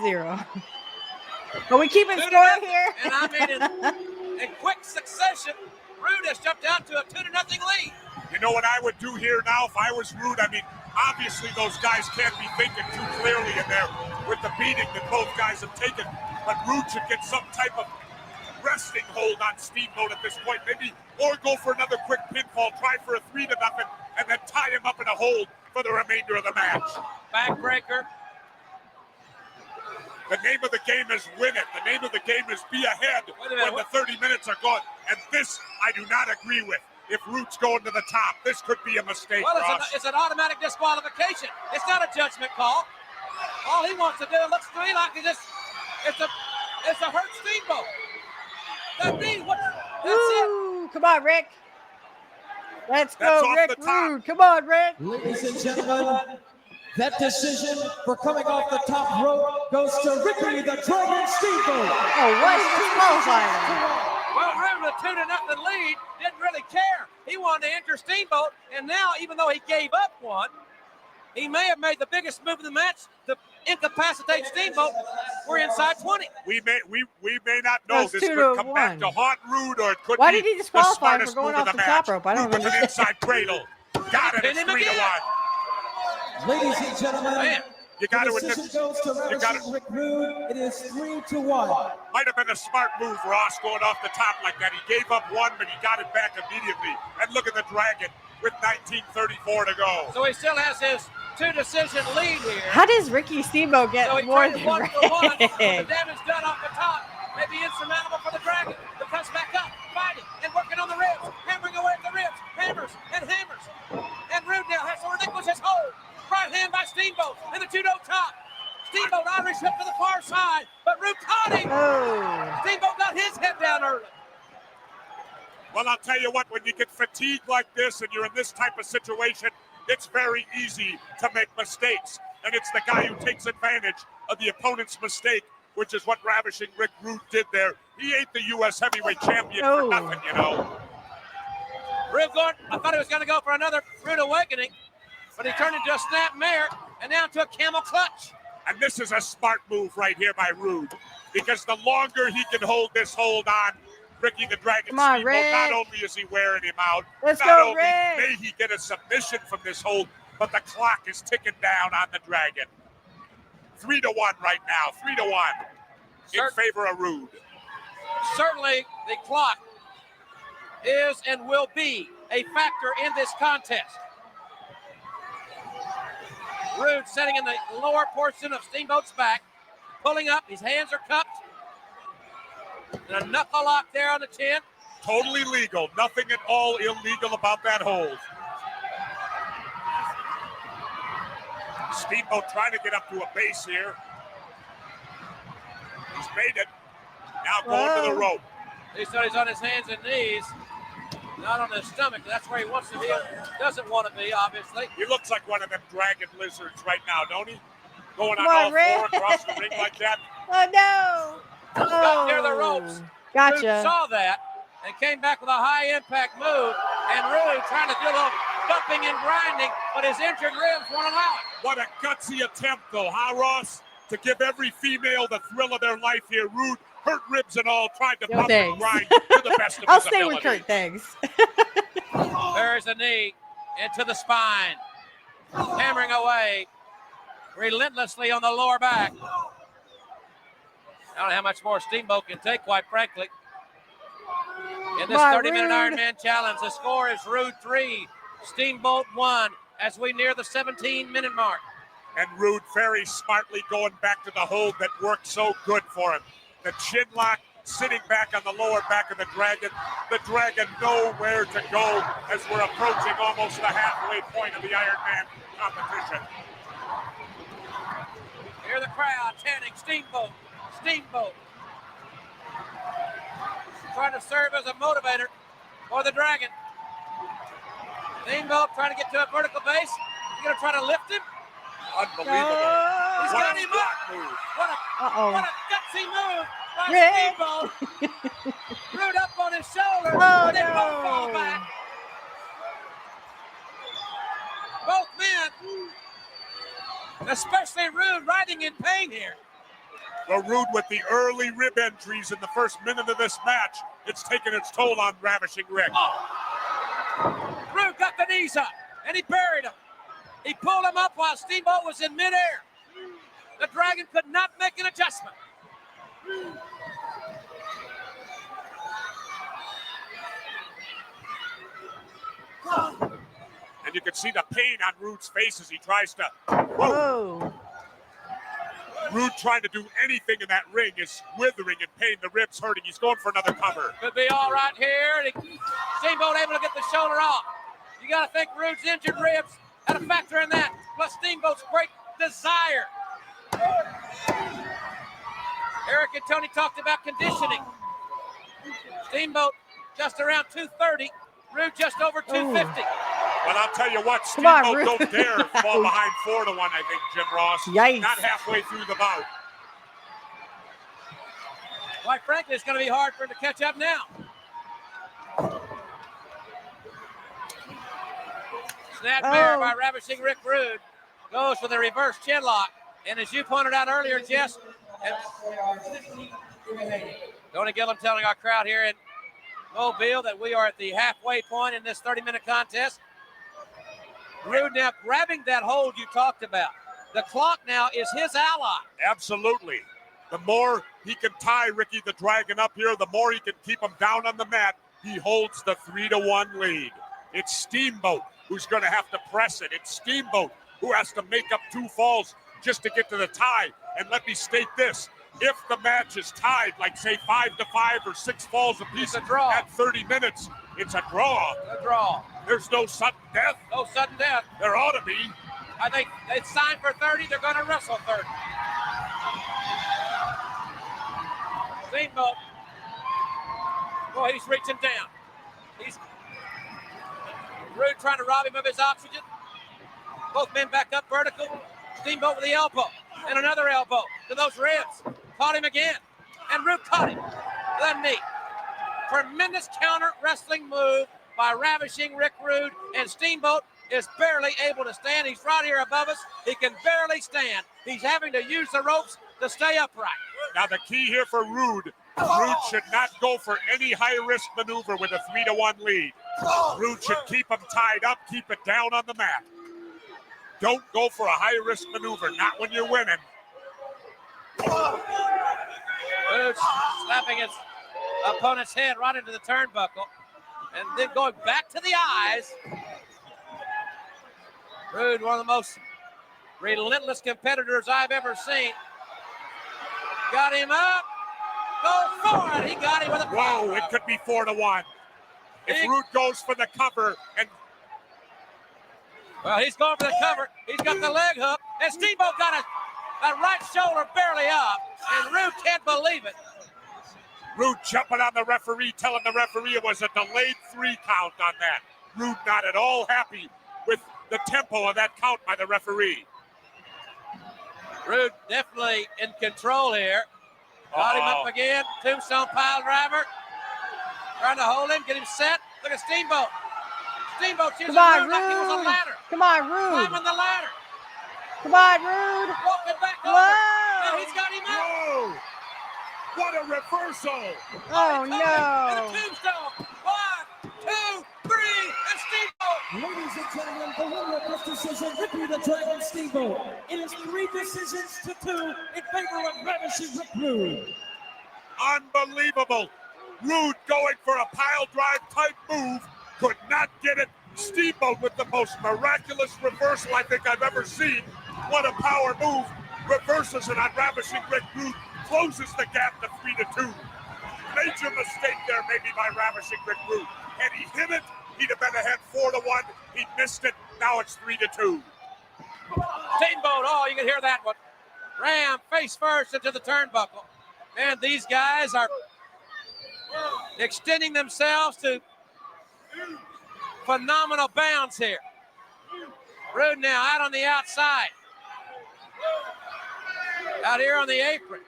Speaker 2: 0. Are we keeping
Speaker 5: 2-0.
Speaker 2: score here?
Speaker 5: And I mean, in quick succession, Rude has jumped out to a 2-0 lead.
Speaker 6: You know what I would do here now if I was Rude? I mean, obviously those guys can't be thinking too clearly in there with the beating that both guys have taken. But Rude should get some type of resting hold on Steamboat at this point, maybe, or go for another quick pinfall, try for a 3-0, and then tie him up in a hold for the remainder of the match.
Speaker 5: Backbreaker.
Speaker 6: The name of the game is win it. The name of the game is be ahead when the 30 minutes are gone. And this I do not agree with. If Rude's going to the top, this could be a mistake,
Speaker 5: Well,
Speaker 6: Ross.
Speaker 5: it's an automatic disqualification. It's not a judgment call. All he wants to do, it looks to me like it's a hurt Steamboat. That means what? That's it.
Speaker 2: Ooh, come on, Rick. Let's
Speaker 6: That's
Speaker 2: go,
Speaker 6: off
Speaker 2: Rick
Speaker 6: the top.
Speaker 2: Rude. Come on, Rick.
Speaker 7: Ladies and gentlemen, that decision for coming off the top rope goes to Ricky the Dragon Steamboat.
Speaker 2: Oh, what? He disqualified.
Speaker 5: Well, Rude with a 2-0 lead didn't really care. He wanted to enter Steamboat, and now, even though he gave up one, he may have made the biggest move of the match to incapacitate Steamboat. We're inside 20.
Speaker 6: We may not know.
Speaker 2: That's
Speaker 6: This
Speaker 2: 2
Speaker 6: could
Speaker 2: to
Speaker 6: come
Speaker 2: 1.
Speaker 6: back to haunt Rude, or it could
Speaker 2: Why
Speaker 6: be
Speaker 2: did he
Speaker 6: the
Speaker 2: disqualify him for
Speaker 6: smartest
Speaker 2: going
Speaker 6: move
Speaker 2: off
Speaker 6: of
Speaker 2: the
Speaker 6: the
Speaker 2: top
Speaker 6: match.
Speaker 2: rope? I don't
Speaker 6: Rude with an
Speaker 2: understand.
Speaker 6: inside cradle. Got it.
Speaker 5: Hit
Speaker 6: It's
Speaker 5: him
Speaker 6: 3-1.
Speaker 5: again.
Speaker 7: Ladies and gentlemen,
Speaker 5: Man,
Speaker 6: You got
Speaker 7: the
Speaker 6: to admit,
Speaker 7: decision goes to
Speaker 6: you got
Speaker 7: Ravishing Rick Rude. It is 3-1.
Speaker 6: might have been a smart move, Ross, going off the top like that. He gave up one, but he got it back immediately. And look at the Dragon with 19:34 to go.
Speaker 5: so he still has his 2-decision lead here.
Speaker 2: How does Ricky Steamboat get
Speaker 5: So he
Speaker 2: more
Speaker 5: traded
Speaker 2: than
Speaker 5: 1 for 1. The
Speaker 2: Rick?
Speaker 5: damage done off the top may be insurmountable for the Dragon, who comes back up, fighting and working on the ribs, hammering away at the ribs, hammers and hammers. And Rude now has to relinquish his hold. Right hand by Steamboat in the 2-0 top. Steamboat Irish whip to the far side, but Rude caught him.
Speaker 2: Oh.
Speaker 5: Steamboat got his head down early.
Speaker 6: Well, I'll tell you what, when you get fatigued like this and you're in this type of situation, it's very easy to make mistakes. And it's the guy who takes advantage of the opponent's mistake, which is what Ravishing Rick Rude did there. He ain't the U.S. heavyweight champion
Speaker 2: Oh.
Speaker 6: for nothing, you know.
Speaker 5: Rude going, I thought he was going to go for another Rude Awakening, but he turned into a snap mare and now to a camel clutch.
Speaker 6: And this is a smart move right here by Rude, because the longer he can hold this hold on Ricky the Dragon
Speaker 2: Come on,
Speaker 6: Steamboat,
Speaker 2: Rick.
Speaker 6: not only is he wearing him out,
Speaker 2: Let's
Speaker 6: not
Speaker 2: go,
Speaker 6: only
Speaker 2: Rick.
Speaker 6: may he get a submission from this hold, but the clock is ticking down on the Dragon. 3-1 right now, 3-1 in
Speaker 5: Sir-
Speaker 6: favor of Rude.
Speaker 5: Certainly the clock is and will be a factor in this contest. Rude sitting in the lower portion of Steamboat's back. pulling up. His hands are cupped. And a knuckle lock there on the chin.
Speaker 6: Totally legal. Nothing at all illegal about that hold. Steamboat trying to get up to a base here. He's made it. Now going to the rope.
Speaker 5: He said he's on his hands and knees, not on his stomach. That's where he wants to be. Doesn't want to be, obviously.
Speaker 6: He looks like one of them dragon lizards right now, don't he? Going
Speaker 2: Come
Speaker 6: on all
Speaker 2: on, Rick.
Speaker 6: four across the ring like that.
Speaker 2: Oh, no.
Speaker 5: Got near the ropes.
Speaker 2: Gotcha.
Speaker 5: Rude saw that and came back with a high-impact move. And Rude trying to do a little bumping and grinding, but his injured ribs won't allow it.
Speaker 6: What a gutsy attempt, though, huh, Ross? To give every female the thrill of their life here. Rude, hurt ribs and all, tried to bump and grind to the best of
Speaker 2: I'll
Speaker 6: his
Speaker 2: stay
Speaker 6: ability.
Speaker 2: with Curt, thanks.
Speaker 5: There's a knee into the spine. Hammering away relentlessly on the lower back. I don't know how much more Steamboat can take, quite frankly. In this 30-minute Ironman challenge, the score is Rude 3, Steamboat 1, as we near the 17-minute mark.
Speaker 6: And Rude very smartly going back to the hold that worked so good for him. The chin lock, sitting back on the lower back of the Dragon. The Dragon nowhere to go as we're approaching almost the halfway point of the Ironman competition.
Speaker 5: Hear the crowd chanting, Steamboat, Steamboat. Trying to serve as a motivator for the Dragon. Steamboat trying to get to a vertical base. He's going to try to lift him.
Speaker 6: Unbelievable.
Speaker 5: He's got him up. What a gutsy move by
Speaker 2: Rick.
Speaker 5: Steamboat. Rude up on his shoulder.
Speaker 2: Oh,
Speaker 5: they both fall back. Both men, especially Rude, riding in pain here.
Speaker 6: Well, Rude with the early rib injuries in the first minute of this match. It's taken its toll on Ravishing Rick.
Speaker 5: Oh. Rude got the knees up, and he buried him. He pulled him up while Steamboat was in midair. The Dragon could not make an adjustment.
Speaker 6: And you can see the pain on Rude's face as he tries to.
Speaker 2: Whoa.
Speaker 6: Rude trying to do anything in that ring is withering in pain. The ribs hurting. He's going for another cover.
Speaker 5: Could be all right here. Steamboat able to get the shoulder off. You got to think Rude's injured ribs had a factor in that. Plus Steamboat's great desire. Eric and Tony talked about conditioning. Steamboat just around 230. Rude just over 250.
Speaker 6: Well, I'll tell you what, Steamboat don't dare fall behind 4-1, I think, Jim Ross.
Speaker 2: Yikes.
Speaker 6: Not halfway through the bout.
Speaker 5: Quite frankly, it's going to be hard for him to catch up now. Snapmare by Ravishing Rick Rude goes for the reverse chin lock. And as you pointed out earlier, Jess, Tony Gillum telling our crowd here in Mobile that we are at the halfway point in this 30-minute contest. Rude now grabbing that hold you talked about. The clock now is his ally.
Speaker 6: Absolutely. The more he can tie Ricky the Dragon up here, the more he can keep him down on the mat. He holds the 3-1 lead. It's Steamboat who's going to have to press it. It's Steamboat who has to make up 2 falls just to get to the tie. And let me state this. If the match is tied, like say 5-5 or 6 falls apiece at 30 minutes, it's a draw.
Speaker 5: A draw.
Speaker 6: There's no sudden death.
Speaker 5: No sudden death.
Speaker 6: There ought to be.
Speaker 5: I think they signed for 30. They're going to wrestle 30. Steamboat. Boy, he's reaching down. He's Rude trying to rob him of his oxygen. Both men back up vertical. Steamboat with the elbow. And another elbow to those ribs. Caught him again. And Rude caught him. The knee. Tremendous counter wrestling move by Ravishing Rick Rude. And Steamboat is barely able to stand. He's right here above us. He can barely stand. He's having to use the ropes to stay upright.
Speaker 6: Now the key here for Rude should not go for any high-risk maneuver with a 3-1 lead. Rude should keep him tied up, keep it down on the mat. Don't go for a high-risk maneuver, not when you're winning.
Speaker 5: Rude slapping his opponent's head right into the turnbuckle. And then going back to the eyes. Rude, one of the most relentless competitors I've ever seen. got him up. Go for it. He got him with a
Speaker 6: Whoa, it could be 4-1. If Rude goes for the cover and
Speaker 5: well, he's going for the cover. He's got the leg hook. And Steamboat got a right shoulder barely up. And Rude can't believe it.
Speaker 6: Rude jumping on the referee, telling the referee it was a delayed 3 count on that. Rude not at all happy with the tempo of that count by the referee.
Speaker 5: Rude definitely in control here. Got him up again. Tombstone pile driver. Trying to hold him, get him set. Look at Steamboat. Steamboat's using Rude like he was a ladder.
Speaker 2: Come on, Rude.
Speaker 5: Climbing the ladder.
Speaker 2: Come on, Rude.
Speaker 5: Walking back over.
Speaker 2: Whoa.
Speaker 5: And he's got him up.
Speaker 6: Whoa! What a reversal!
Speaker 2: Oh,
Speaker 5: And
Speaker 2: no.
Speaker 5: a tombstone. 1, 2, 3, and Steamboat.
Speaker 7: Ladies and gentlemen, the winner of this decision, Ricky the Dragon Steamboat. It is 3 decisions to 2 in favor of Ravishing Rick Rude.
Speaker 6: Unbelievable. Rude going for a pile drive type move. Could not get it. Steamboat with the most miraculous reversal I think I've ever seen. What a power move. Reverses it on Ravishing Rick Rude. Closes the gap to 3-2. Major mistake there maybe by Ravishing Rick Rude. Had he hit it, he'd have been ahead 4-1. He missed it. Now it's 3-2.
Speaker 5: Steamboat, oh, you can hear that one. Ram face first into the turnbuckle. And these guys are extending themselves to phenomenal bounds here. Rude now out on the outside. Out here on the apron.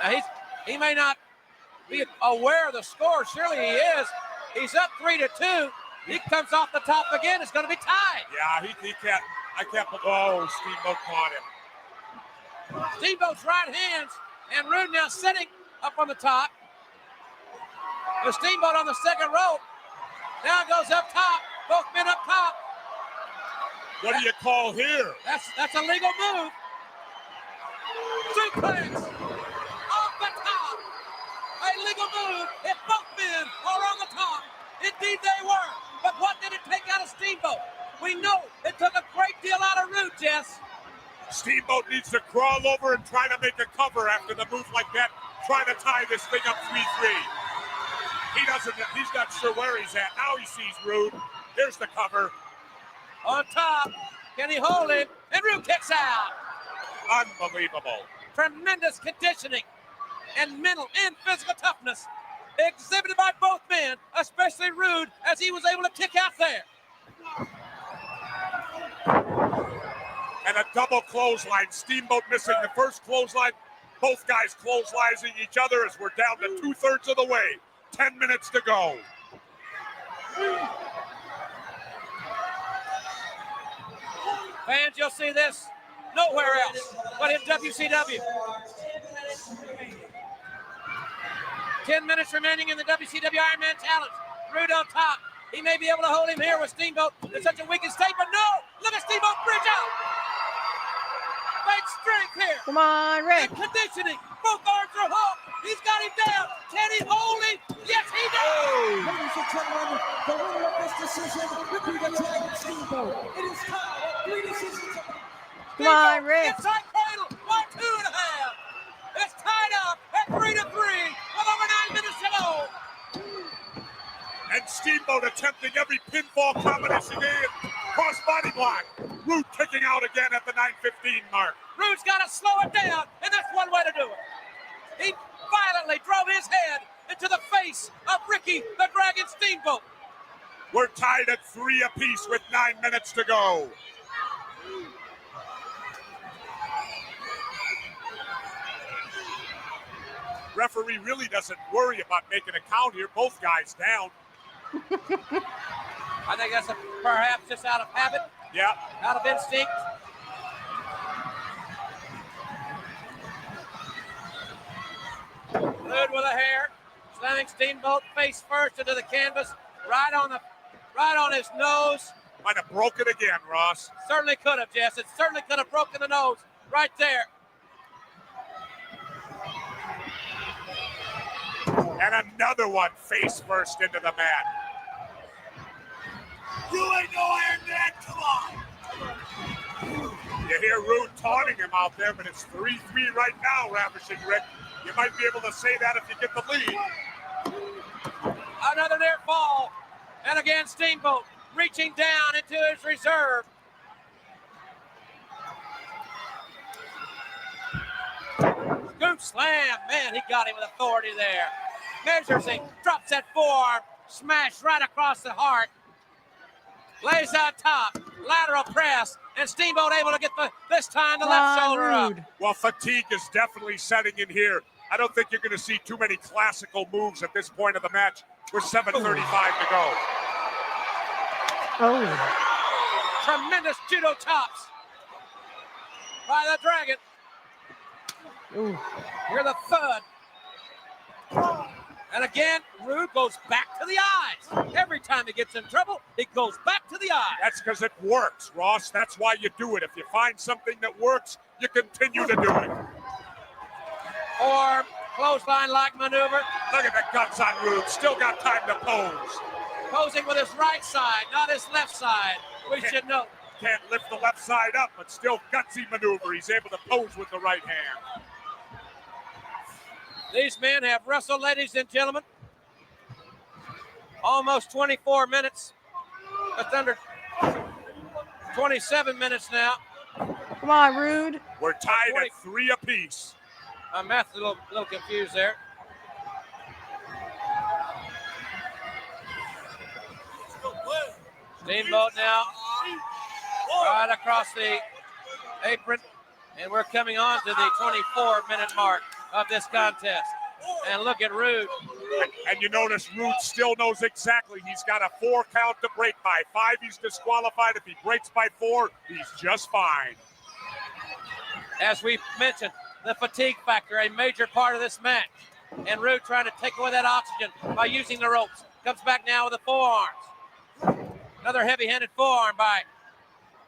Speaker 5: Now he may not be aware of the score. Surely he is. He's up 3-2. He comes off the top again. It's going to be tied.
Speaker 6: Yeah, he can't. I can't. Oh, Steamboat caught him.
Speaker 5: Steamboat's right hands, and Rude now sitting up on the top. The Steamboat on the second rope. Now it goes up top. Both men up top.
Speaker 6: What do you call here?
Speaker 5: That's a legal move. Suplex off the top. A legal move if both men are on the top. Indeed they were. But what did it take out of Steamboat? We know it took a great deal out of Rude, Jess.
Speaker 6: Steamboat needs to crawl over and try to make a cover after the move like that. Try to tie this thing up 3-3. He's not sure where he's at. Now he sees Rude. Here's the cover.
Speaker 5: On top. Can he hold it? And Rude kicks out.
Speaker 6: Unbelievable.
Speaker 5: Tremendous conditioning and mental and physical toughness exhibited by both men, especially Rude, as he was able to kick out there.
Speaker 6: And a double clothesline. Steamboat missing the first clothesline. Both guys clotheslining each other as we're down to 2/3 of the way. 10 minutes to go.
Speaker 5: Fans, you'll see this nowhere else but in WCW. 10 minutes remaining in the WCW Iron Man Challenge. Rude on top. He may be able to hold him here with Steamboat in such a weakened state, but no! Look at Steamboat bridge out! Great strength here.
Speaker 2: Come on, Rick.
Speaker 5: And conditioning. Both arms are hooked. He's got him down. Can he hold him? Yes, he does.
Speaker 7: Ladies and gentlemen, the winner of this decision, Ricky the Dragon Steamboat. It is time at 3 decisions.
Speaker 2: Come on, Rick.
Speaker 5: Inside cradle. 1, 2.5. It's tied up at 3-3 with over 9 minutes to go.
Speaker 6: And Steamboat attempting every pinfall combination in. Cross body block. Rude kicking out again at the 9:15 mark.
Speaker 5: Rude's got to slow it down, and that's one way to do it. He violently drove his head into the face of Ricky the Dragon Steamboat.
Speaker 6: We're tied at 3 apiece with 9 minutes to go. Referee really doesn't worry about making a count here. Both guys down.
Speaker 5: I think that's perhaps just out of habit,
Speaker 6: Yeah.
Speaker 5: out of instinct. Rude with a hair, slamming Steamboat face first into the canvas, right on his nose.
Speaker 6: Might have broke it again, Ross.
Speaker 5: Certainly could have, Jess. It certainly could have broken the nose right there.
Speaker 6: And another one face first into the mat. You ain't no Iron Man, come on. You hear Rude taunting him out there, but it's 3-3 right now, Ravishing Rick. You might be able to say that if you get the lead.
Speaker 5: Another near fall. And again, Steamboat reaching down into his reserve. Scoop slam. Man, he got him with authority there. Measures him, drops that forearm, smash right across the heart. Lays on top, lateral press, and Steamboat able to get this time the left shoulder up.
Speaker 6: Well, fatigue is definitely setting in here. I don't think you're going to see too many classical moves at this point of the match with 7:35 to go.
Speaker 2: Oh.
Speaker 5: Tremendous judo chops by the Dragon.
Speaker 2: Ooh.
Speaker 5: Hear the thud. And again, Rude goes back to the eyes. Every time he gets in trouble, he goes back to the eyes.
Speaker 6: That's because it works, Ross. That's why you do it. If you find something that works, you continue to do it.
Speaker 5: Or clothesline-like maneuver.
Speaker 6: Look at the guts on Rude. Still got time to pose.
Speaker 5: Posing with his right side, not his left side. We should know.
Speaker 6: Can't lift the left side up, but still gutsy maneuver. He's able to pose with the right hand.
Speaker 5: These men have wrestled, ladies and gentlemen, almost 24 minutes. That's under 27 minutes now.
Speaker 2: Come on, Rude.
Speaker 6: We're tied at 3 apiece.
Speaker 5: My math's a little confused there. Steamboat now right across the apron, and we're coming on to the 24-minute mark of this contest. And look at Rude.
Speaker 6: And you notice Rude still knows exactly he's got a 4 count to break by. 5, he's disqualified. If he breaks by 4, he's just fine.
Speaker 5: As we mentioned, the fatigue factor, a major part of this match. And Rude trying to take away that oxygen by using the ropes. Comes back now with the forearms. Another heavy-handed forearm by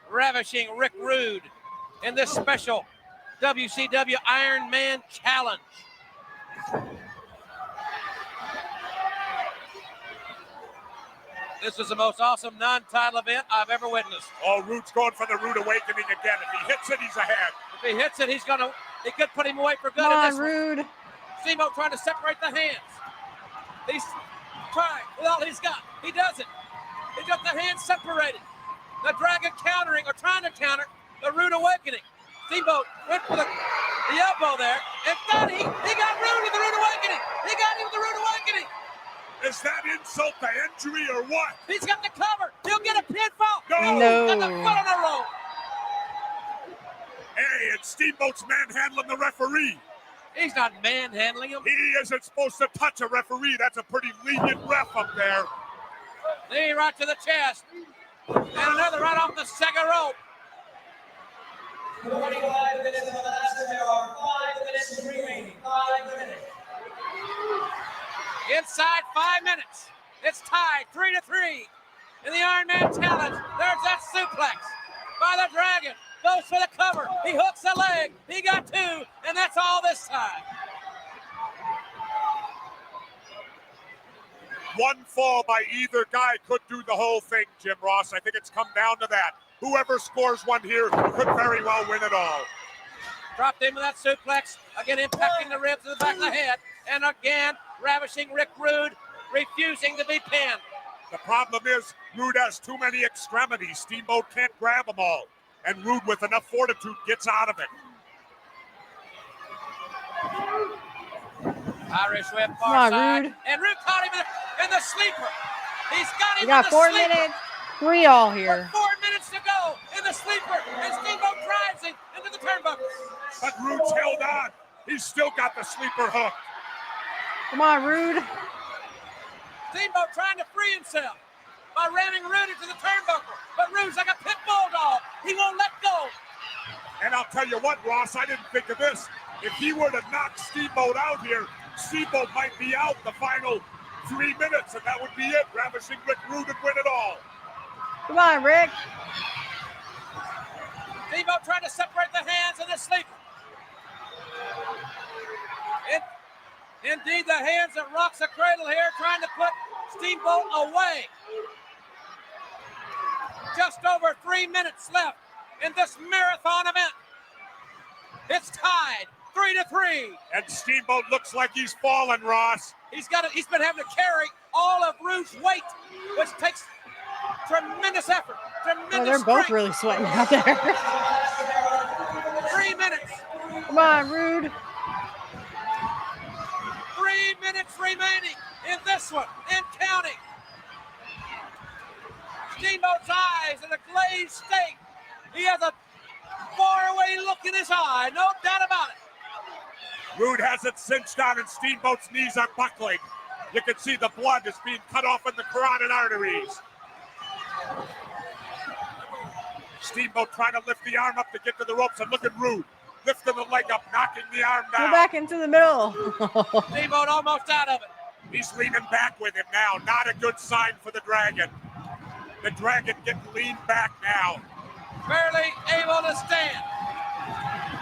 Speaker 5: Ravishing Rick Rude in this special WCW Iron Man Challenge. This is the most awesome non-title event I've ever witnessed.
Speaker 6: Oh, Rude's going for the Rude Awakening again. If he hits it, he's ahead.
Speaker 5: If he hits it, he could put him away for good.
Speaker 2: Come on,
Speaker 5: in this
Speaker 2: Rude.
Speaker 5: one. Steamboat trying to separate the hands. He's trying with all he's got. He does it. He got the hands separated. The Dragon countering or trying to counter the Rude Awakening. Steamboat went for the elbow there, and thought he got Rude with the Rude Awakening. He got him with the Rude Awakening.
Speaker 6: Is that insult to injury or what?
Speaker 5: He's got the cover. He'll get a pinfall.
Speaker 6: No.
Speaker 5: He's got the foot on the rope.
Speaker 6: Hey, it's Steamboat's manhandling the referee.
Speaker 5: He's not manhandling him.
Speaker 6: He isn't supposed to touch a referee. That's a pretty lenient ref up there.
Speaker 5: Knee right to the chest. And another right off the second rope.
Speaker 7: 45 minutes of the last, and there are 5 minutes remaining. 5 minutes.
Speaker 5: Inside 5 minutes. It's tied 3-3 in the Iron Man Challenge. There's that suplex by the Dragon. Goes for the cover. He hooks the leg. He got 2, and that's all this time.
Speaker 6: One fall by either guy could do the whole thing, Jim Ross. I think it's come down to that. Whoever scores one here could very well win it all.
Speaker 5: Dropped into that suplex. Again, impacting the ribs and the back of the head. And again, Ravishing Rick Rude refusing to be pinned.
Speaker 6: The problem is Rude has too many extremities. Steamboat can't grab them all. And Rude, with enough fortitude, gets out of it.
Speaker 5: Irish whip
Speaker 2: Come
Speaker 5: far
Speaker 2: on,
Speaker 5: side.
Speaker 2: Rude.
Speaker 5: And Rude caught him in the sleeper. He's got him
Speaker 2: We got
Speaker 5: in the
Speaker 2: 4
Speaker 5: sleeper.
Speaker 2: minutes. 3 all here.
Speaker 5: 4 minutes to go in the sleeper. And Steamboat drives him into the turnbuckle.
Speaker 6: But Rude's held on. He's still got the sleeper hook.
Speaker 2: Come on, Rude.
Speaker 5: Steamboat trying to free himself by ramming Rude into the turnbuckle. But Rude's like a pit bulldog. He won't let go.
Speaker 6: And I'll tell you what, Ross, I didn't think of this. If he were to knock Steamboat out here, Steamboat might be out the final 3 minutes, and that would be it. Ravishing Rick Rude would win it all.
Speaker 2: Come on, Rick.
Speaker 5: Steamboat trying to separate the hands in the sleeper. Indeed, the hands that rocks the cradle here, trying to put Steamboat away. Just over 3 minutes left in this marathon event. It's tied 3-3.
Speaker 6: And Steamboat looks like he's fallen, Ross.
Speaker 5: He's been having to carry all of Rude's weight, which takes tremendous effort.
Speaker 2: They're both really sweating out there.
Speaker 5: 3 minutes.
Speaker 2: Come on, Rude.
Speaker 5: 3 minutes remaining in this one, and counting. Steamboat's eyes in a glazed state. He has a faraway look in his eye, no doubt about it.
Speaker 6: Rude has it cinched on, and Steamboat's knees are buckling. You can see the blood is being cut off in the carotid arteries. Steamboat trying to lift the arm up to get to the ropes, and look at Rude lifting the leg up, knocking the arm down.
Speaker 2: Go back into the middle.
Speaker 5: Steamboat almost out of it.
Speaker 6: He's leaning back with him now. Not a good sign for the Dragon. The Dragon getting leaned back now.
Speaker 5: Barely able to stand.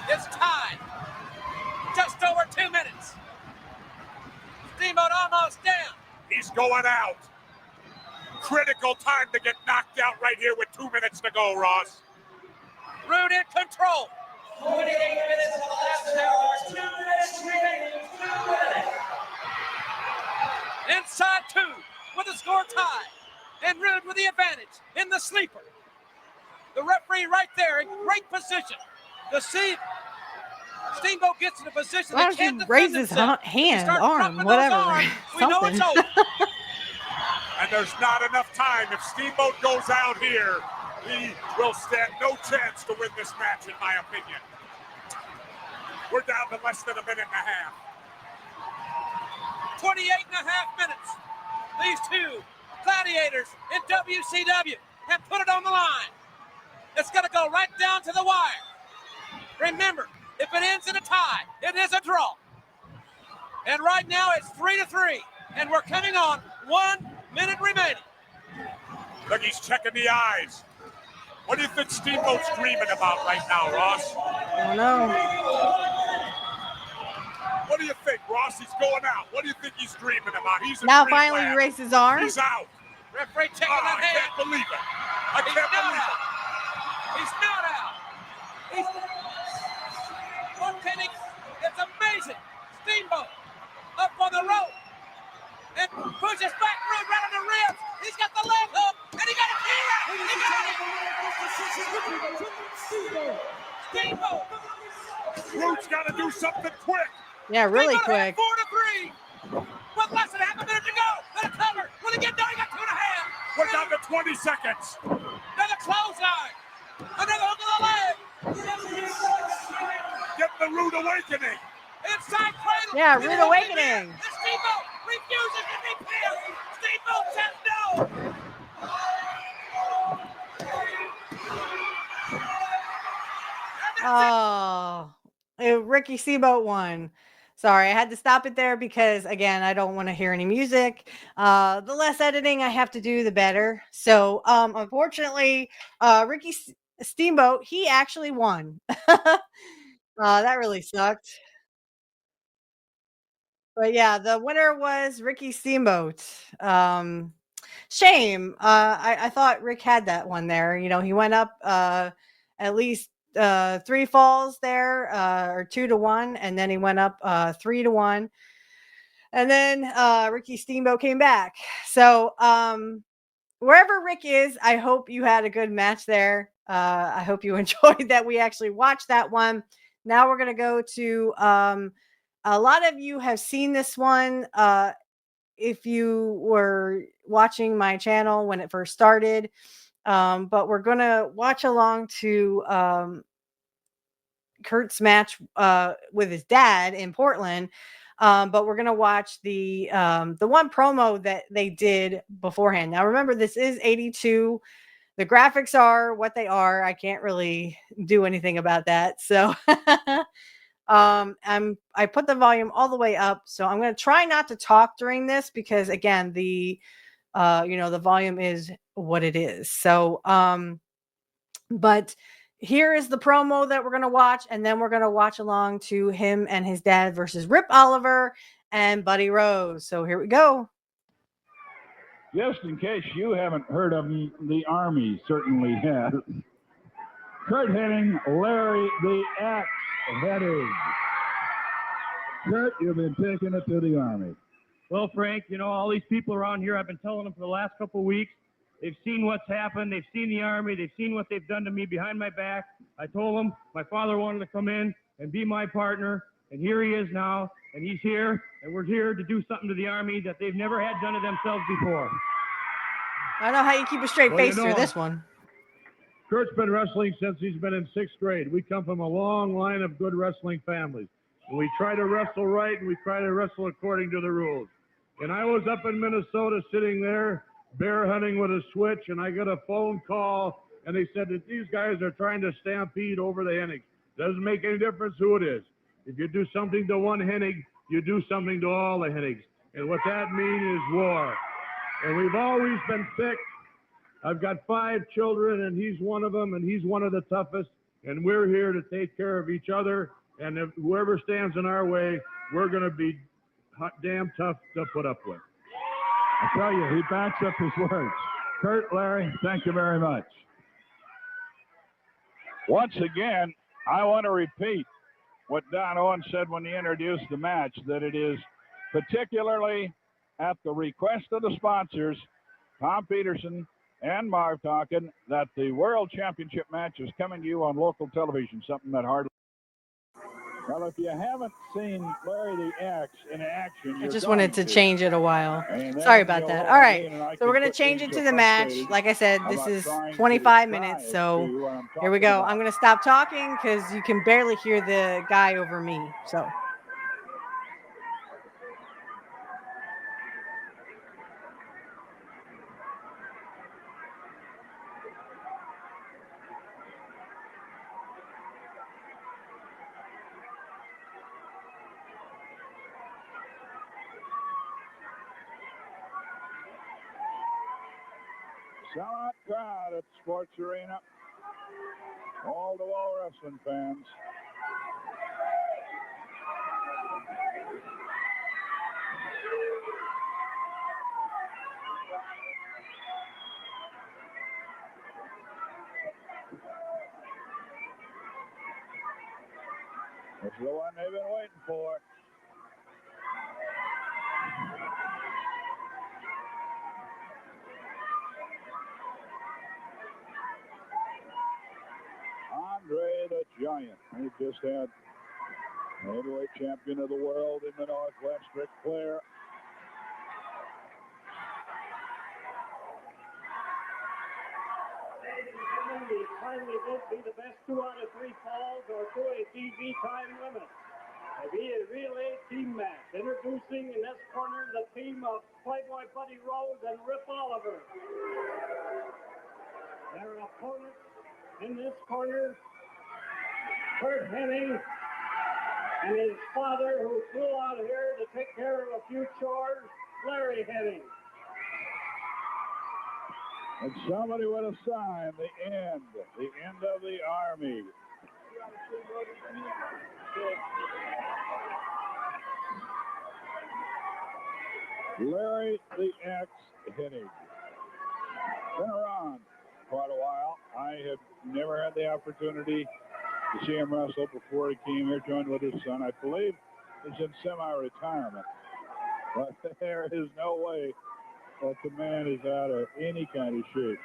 Speaker 5: It's tied. Just over 2 minutes. Steamboat almost down.
Speaker 6: He's going out. Critical time to get knocked out right here with 2 minutes to go, Ross.
Speaker 5: Rude in control.
Speaker 7: 28 minutes of the last hour. 2 minutes remaining. 2 minutes.
Speaker 5: Inside 2 with the score tied. And Rude with the advantage in the sleeper. The referee right there in great position to see Steamboat gets in a position
Speaker 2: Why
Speaker 5: that
Speaker 2: don't
Speaker 5: can't
Speaker 2: you raise his
Speaker 5: defend himself.
Speaker 2: hand,
Speaker 5: Start
Speaker 2: arm,
Speaker 5: dropping those
Speaker 2: whatever,
Speaker 5: arms, we know it's
Speaker 2: something.
Speaker 5: over.
Speaker 6: And there's not enough time. If Steamboat goes out here, he will stand no chance to win this match, in my opinion. We're down to less than a minute and a half.
Speaker 5: 28 and a half minutes. These two gladiators in WCW have put it on the line. It's going to go right down to the wire. Remember, if it ends in a tie, it is a draw. And right now it's 3-3, and we're coming on 1 minute remaining.
Speaker 6: Look, he's checking the eyes. What do you think Steamboat's dreaming about right now, Ross?
Speaker 2: I don't know.
Speaker 6: What do you think, Ross? He's going out. What do you think he's dreaming about? He's in
Speaker 2: Now
Speaker 6: dreamland.
Speaker 2: finally he raised his arm.
Speaker 6: He's out.
Speaker 5: Referee checking
Speaker 6: Oh,
Speaker 5: that
Speaker 6: I
Speaker 5: hand.
Speaker 6: can't believe it. I
Speaker 5: He's
Speaker 6: can't
Speaker 5: not
Speaker 6: believe
Speaker 5: out.
Speaker 6: it.
Speaker 5: He's not out. Look, Hennig, it's amazing. Steamboat up on the rope and pushes back Rude right on the ribs. He's got the leg hook, and he got a key out. He got it. Steamboat.
Speaker 6: Rude's got to do something quick.
Speaker 2: Yeah, really
Speaker 5: Steamboat
Speaker 2: quick.
Speaker 5: had 4-3. With less than half a minute to go. Let it cover. Will he get done? He got 2.5.
Speaker 6: We're down to 20 seconds.
Speaker 5: Another clothesline. Another hook of the leg.
Speaker 6: Get the Rude awakening.
Speaker 5: Inside cradle.
Speaker 2: Yeah,
Speaker 5: Is
Speaker 2: Rude
Speaker 5: it gonna be
Speaker 2: awakening.
Speaker 5: there? And Steamboat refuses to be pinned. Steamboat says no.
Speaker 2: Ricky Steamboat won. Sorry, I had to stop it there because, again, I don't want to hear any music. The less editing I have to do, the better. So, unfortunately, Ricky Steamboat, he actually won. That really sucked. But yeah, the winner was Ricky Steamboat. Shame. I thought Rick had that one there. You know, he went up at least 3 falls there, or 2-1, and then he went up 3-1. And then Ricky Steamboat came back. So wherever Rick is, I hope you had a good match there. I hope you enjoyed that. We actually watched that one. Now we're going to go to a lot of you have seen this one. If you were watching my channel when it first started, but we're going to watch along to Curt's match with his dad in Portland. But we're going to watch the one promo that they did beforehand. Now, remember, this is 82. The graphics are what they are. I can't really do anything about that. So I put the volume all the way up. So I'm going to try not to talk during this because, again, the volume is what it is. So, but here is the promo that we're going to watch, and then we're going to watch along to him and his dad versus Rip Oliver and Buddy Rose. So here we go.
Speaker 8: Just in case you haven't heard of him, the Army certainly has. Curt Hennig, Larry the Axe Hennig. Curt, you've been taking it to the Army.
Speaker 9: Well, Frank, you know, all these people around here, I've been telling them for the last couple of weeks, they've seen what's happened. They've seen the Army. They've seen what they've done to me behind my back. I told them my father wanted to come in and be my partner, and here he is now, and he's here, and we're here to do something to the Army that they've never had done to themselves before.
Speaker 2: I don't know how you keep a straight face through this one.
Speaker 8: Curt's been wrestling since he's been in 6th grade. We come from a long line of good wrestling families. And we try to wrestle right, and we try to wrestle according to the rules. And I was up in Minnesota sitting there, bear hunting with a switch, and I got a phone call, and they said that these guys are trying to stampede over the Hennigs. Doesn't make any difference who it is. If you do something to one Hennig, you do something to all the Hennigs. And what that means is war. And we've always been thick. I've got 5 children, and he's one of them, and he's one of the toughest. And we're here to take care of each other. And if whoever stands in our way, we're going to be damn tough to put up with.
Speaker 10: I tell you, he backs up his words. Curt, Larry, thank you very much. Once again, I want to repeat what Don Owen said when he introduced the match, that it is particularly at the request of the sponsors, Tom Peterson and Marv Tonkin, that the World Championship match is coming to you on local television, something that hardly... Well, if you haven't seen Larry the Axe in action,
Speaker 2: I just wanted to change it a while. Sorry about that. All right, so we're going to change it to the match. Like I said, this is 25 minutes, so here we go. I'm going to stop talking because you can barely hear the guy over me, so...
Speaker 10: Sellout crowd at Sports Arena. Wall-to-wall wrestling fans. It's the one they've been waiting for. Andre the Giant. He just had heavyweight champion of the world in the Northwest, Ric Flair.
Speaker 11: The finally would be the best 2 out of 3 falls or to a TV time limit. A relay team match. Introducing in this corner the team of Playboy Buddy Rose and Rip Oliver. Their opponents in this corner, Curt Hennig and his father, who flew out here to take care of a few chores, Larry Hennig.
Speaker 10: And somebody would have signed the end of the Army. Larry the Axe Hennig. Been around quite a while. I have never had the opportunity to see him wrestle before he came here, joined with his son. I believe he's in semi-retirement. But there is no way that the man is out of any kind of shape.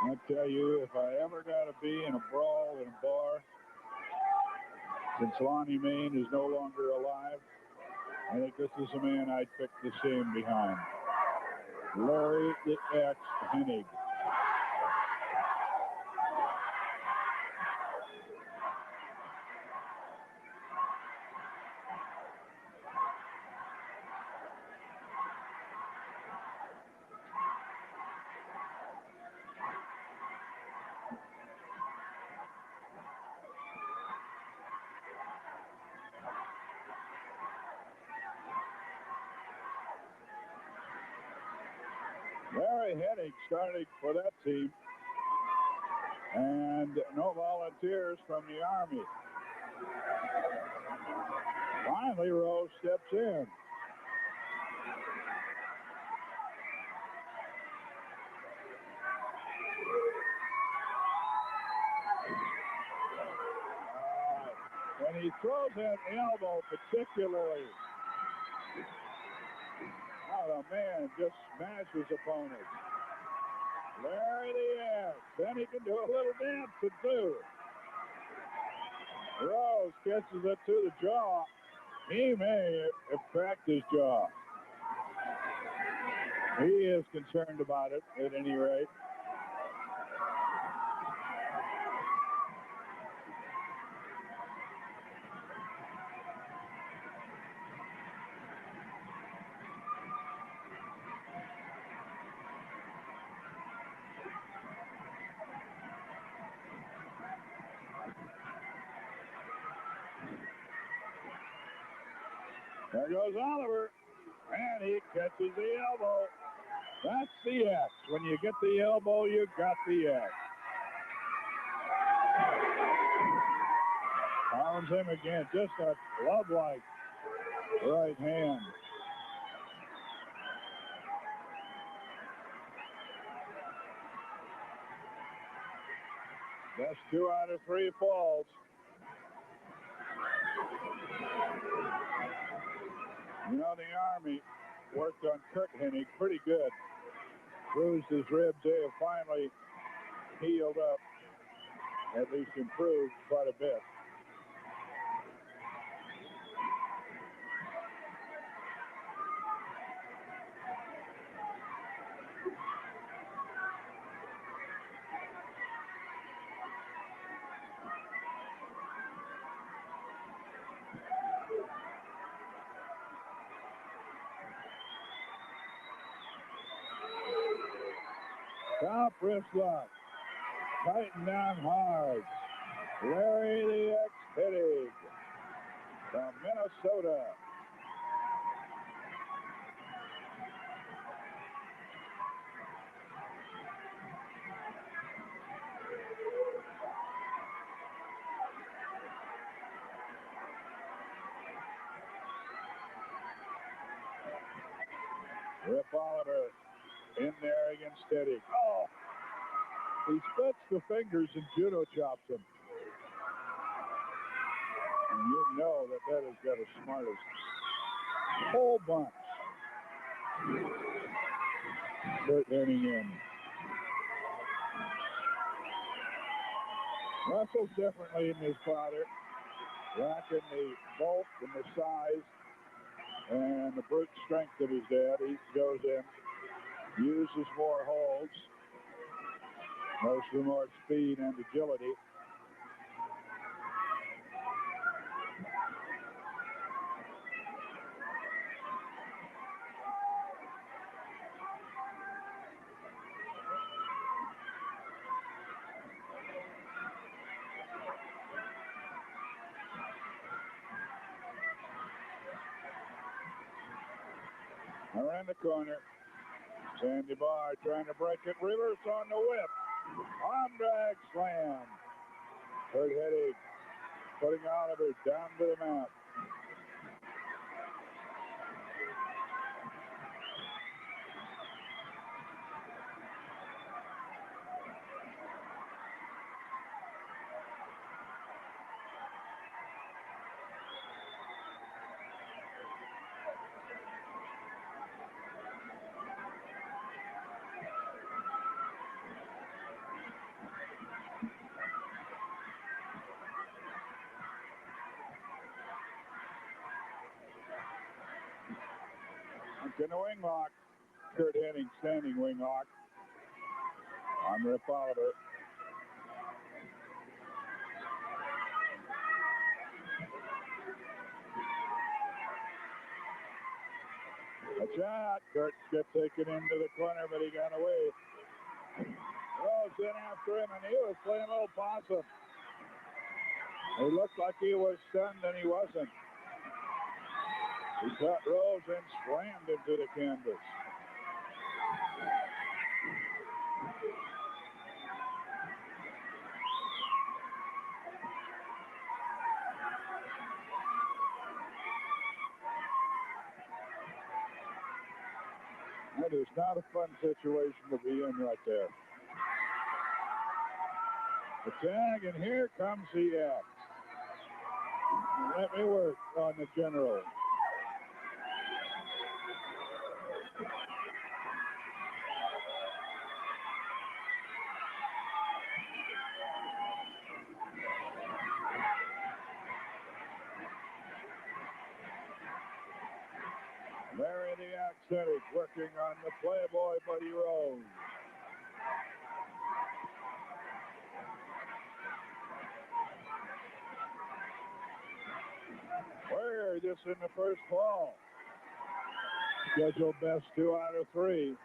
Speaker 10: I tell you, if I ever got to be in a brawl in a bar, since Lonnie Main is no longer alive, I think this is the man I'd pick to see him behind. Larry the Axe Hennig. Larry Hennig starting for that team. And no volunteers from the Army. Finally, Rose steps in. And he throws that elbow particularly. Oh, the man just smashes opponents. Larry the X. Then he can do a little dance too. Rose catches it to the jaw. He may have cracked his jaw. He is concerned about it at any rate. There goes Oliver, and he catches the elbow. That's the X. When you get the elbow, you got the X. Pounds him again, just a glove-like right hand. That's 2 out of 3 falls. You know, the Army worked on Curt Hennig pretty good. Bruised his ribs. They have finally healed up, at least improved quite a bit. Top wrist lock. Tighten down hard. Larry the X Hennig from Minnesota. Rip Oliver in there against Hennig. Oh! He splits the fingers and judo chops him. And you know that that has got a smartest whole bunch. Curt Hennig in. Wrestles differently than his father. Lacking the bulk and the size and the brute strength of his dad. He goes in, uses more holds. Mostly more speed and agility. Around the corner. Sandy Barr trying to break it. Reverse on the whip. Arm drag slam. Curt Hennig putting Oliver down to the mat. In the wing lock. Curt Hennig standing wing lock on Rip Oliver. A shot. Curt gets taken into the corner, but he got away. Rose in after him, and he was playing a little possum. He looked like he was stunned, and he wasn't. He caught Rose and slammed into the canvas. That is not a fun situation to be in right there. The tag, and here comes the X. me work on the general. Larry the Hennig working on the Playboy Buddy Rose. We're just in the first fall. Scheduled best 2 out of 3.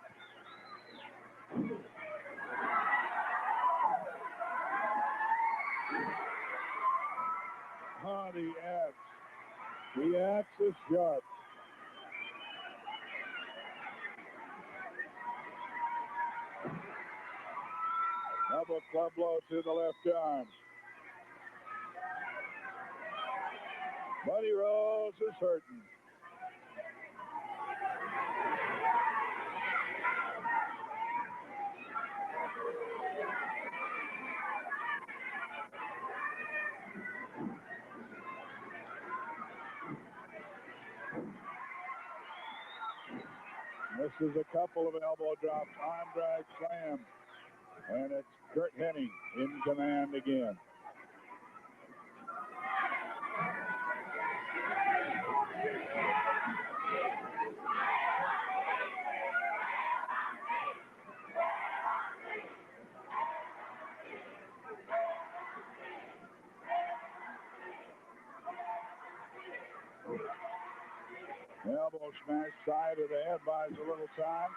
Speaker 10: The axe. The axe is sharp. Double club blow to the left arm. Buddy Rose is hurting. This is a couple of elbow drops, arm drag slam, and it's Curt Hennig in command again. Elbow smash, side of the head, buys a little time,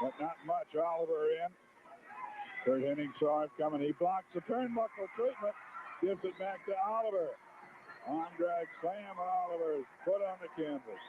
Speaker 10: but not much. Oliver in. Curt Hennig saw it coming. He blocks the turnbuckle treatment, gives it back to Oliver. Arm drag slam, Oliver's foot on the canvas.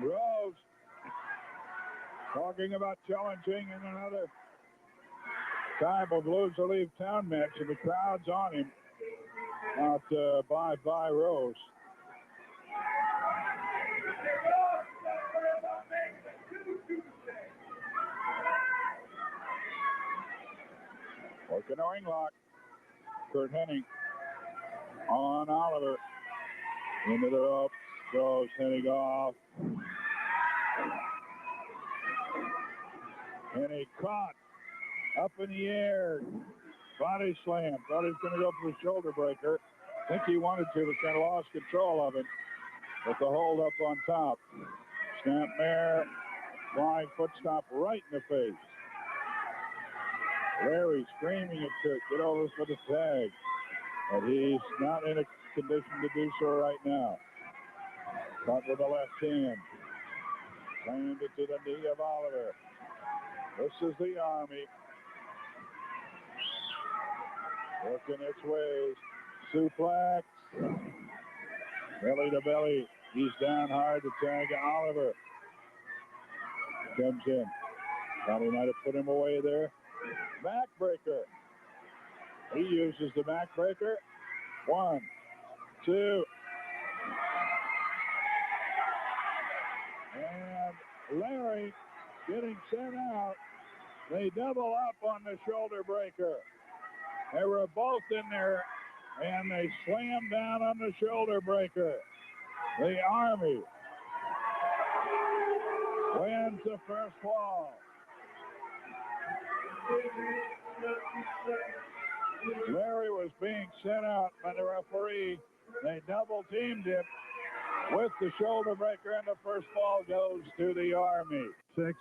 Speaker 10: Rose talking about challenging in another time of lose or leave town match, and the crowd's on him. Out by Rose. Working a ring lock. Curt Hennig on Oliver. Into the rope. Goes Hennig off. Hennig caught up in the air. Body slam. Thought he was going to go for the shoulder breaker. I think he wanted to, but kind of lost control of it with the hold up on top. Snap mare. Flying foot stop right in the face. Larry screaming at Curt, get over for the tag. But he's not in a condition to do so right now. Caught with the left hand. Slammed it to the knee of Oliver. This is the Army. Working its ways. Suplex. Belly to belly. He's down hard to tag Oliver. Comes in. Probably might have put him away there. Backbreaker. He uses the backbreaker. 1, 2. And Larry getting sent out. They double up on the shoulder breaker. They were both in there, and they slammed down on the shoulder breaker. The Army wins the first fall. Larry was being sent out by the referee. They double teamed him with the shoulder breaker, and the first ball goes to the Army. 6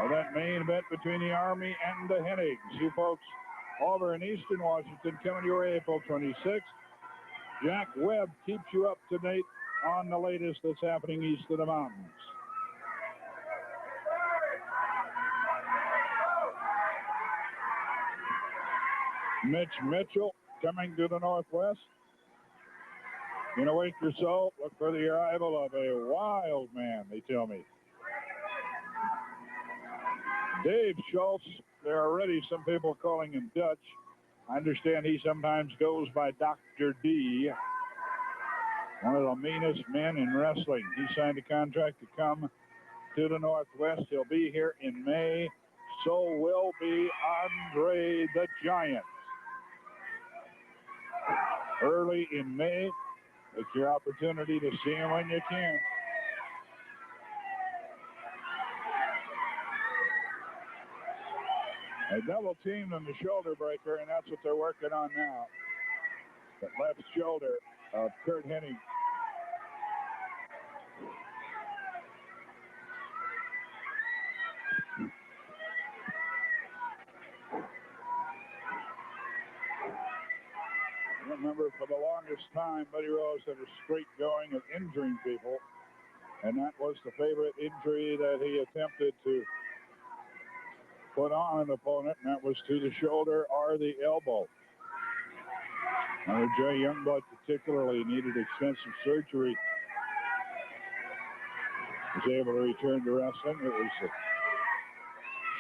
Speaker 10: of that main event between the Army and the Hennigs. You folks over in Eastern Washington coming your way April 26th. Jack Webb keeps you up to date on the latest that's happening east of the mountains. Mitch Mitchell coming to the northwest. In a week or so, look for the arrival of a wild man, they tell me. Dave Schultz, there are already some people calling him Dutch. I understand he sometimes goes by Dr. D. One of the meanest men in wrestling. He signed a contract to come to the Northwest. He'll be here in May. So will be Andre the Giant. Early in May, it's your opportunity to see him when you can. A double team on the shoulder breaker, and that's what they're working on now. The left shoulder of Curt Hennig. I remember for the longest time, Buddy Rose had a streak going of injuring people, and that was the favorite injury that he attempted to put on an opponent, and that was to the shoulder or the elbow. Jay Youngblood particularly needed extensive surgery. Was able to return to wrestling. It was the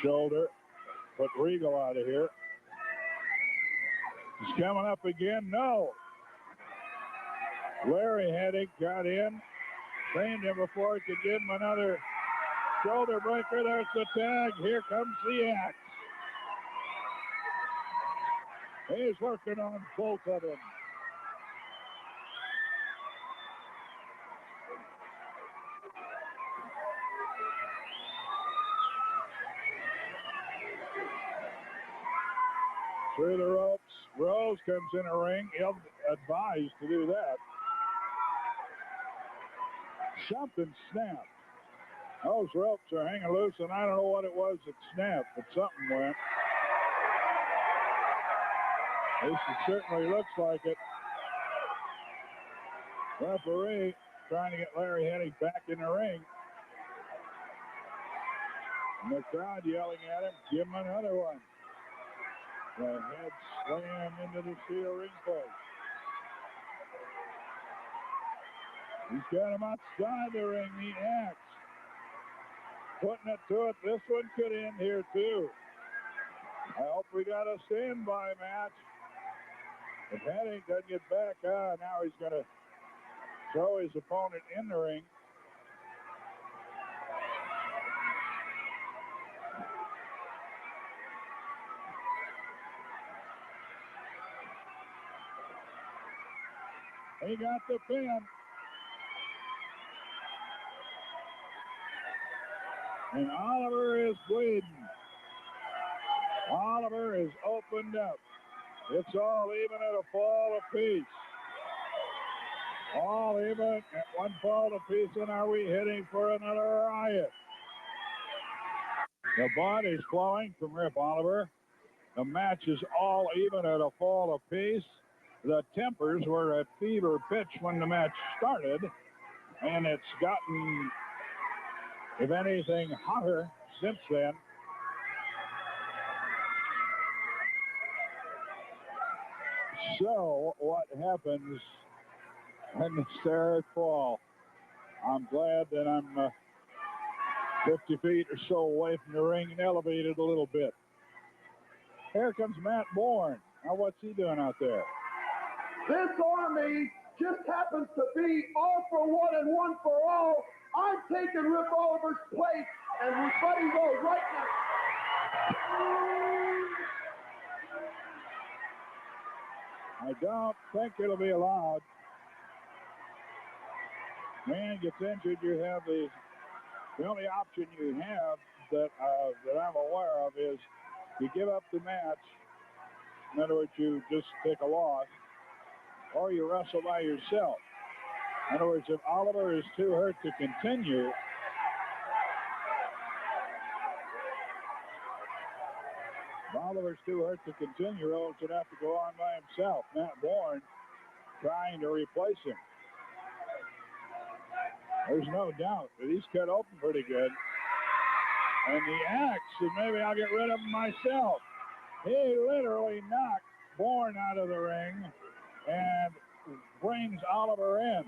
Speaker 10: shoulder. Put Regal out of here. He's coming up again. No. Larry Hennig got in. Trained him before he could give him another shoulder breaker. There's the tag. Here comes the axe. He's working on both of them. Through the ropes. Rose comes in a ring. He'll advised to do that. Something snapped. Those ropes are hanging loose, and I don't know what it was that snapped, but something went. At least it certainly looks like it. Referee trying to get Larry Hennig back in the ring. And the crowd yelling at him, give him another one. The head slammed into the steel ring post. He's got him outside the ring, the axe. Putting it to it. This one could end here, too. I hope we got a standby match. If Hennig doesn't get back, now he's going to throw his opponent in the ring. He got the pin. And Oliver is bleeding. Oliver is opened up. It's all even at a fall apiece. All even at one fall apiece, and are we heading for another riot? The blood is flowing from Rip Oliver. The match is all even at a fall apiece. The tempers were at fever pitch when the match started, and it's gotten, if anything, hotter since then. So, what happens when the stairs fall? I'm glad that I'm 50 feet or so away from the ring and elevated a little bit. Here comes Matt Bourne. Now, what's he doing out there?
Speaker 12: This army just happens to be all for one and one for all. I'm taking Rip Oliver's place, and Buddy Rose right now.
Speaker 10: I don't think it'll be allowed. Man gets injured, you have the only option you have that I'm aware of is you give up the match. In other words, you just take a loss, or you wrestle by yourself. In other words, if Oliver is too hurt to continue, Rose would have to go on by himself. Matt Bourne trying to replace him. There's no doubt that he's cut open pretty good. And the axe, and maybe I'll get rid of him myself. He literally knocked Bourne out of the ring and brings Oliver in.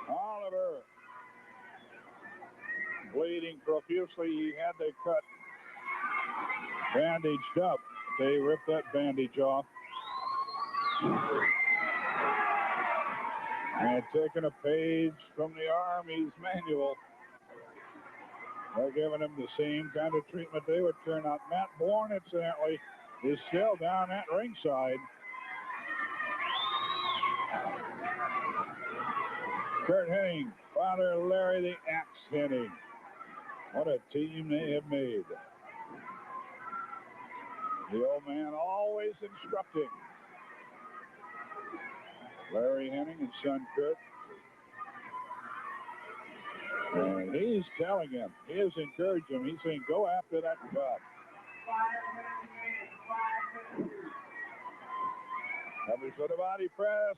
Speaker 10: Oliver bleeding profusely. He had to cut bandaged up. They ripped that bandage off. And taking a page from the Army's manual. They're giving him the same kind of treatment they would turn out. Matt Bourne, incidentally, is still down at ringside. Curt Hennig, father Larry the Axe Hennig. What a team they have made. The old man always instructing. Larry Hennig and son Curt. And he's telling him, he is encouraging him. He's saying, go after that cup. Covers for the body press.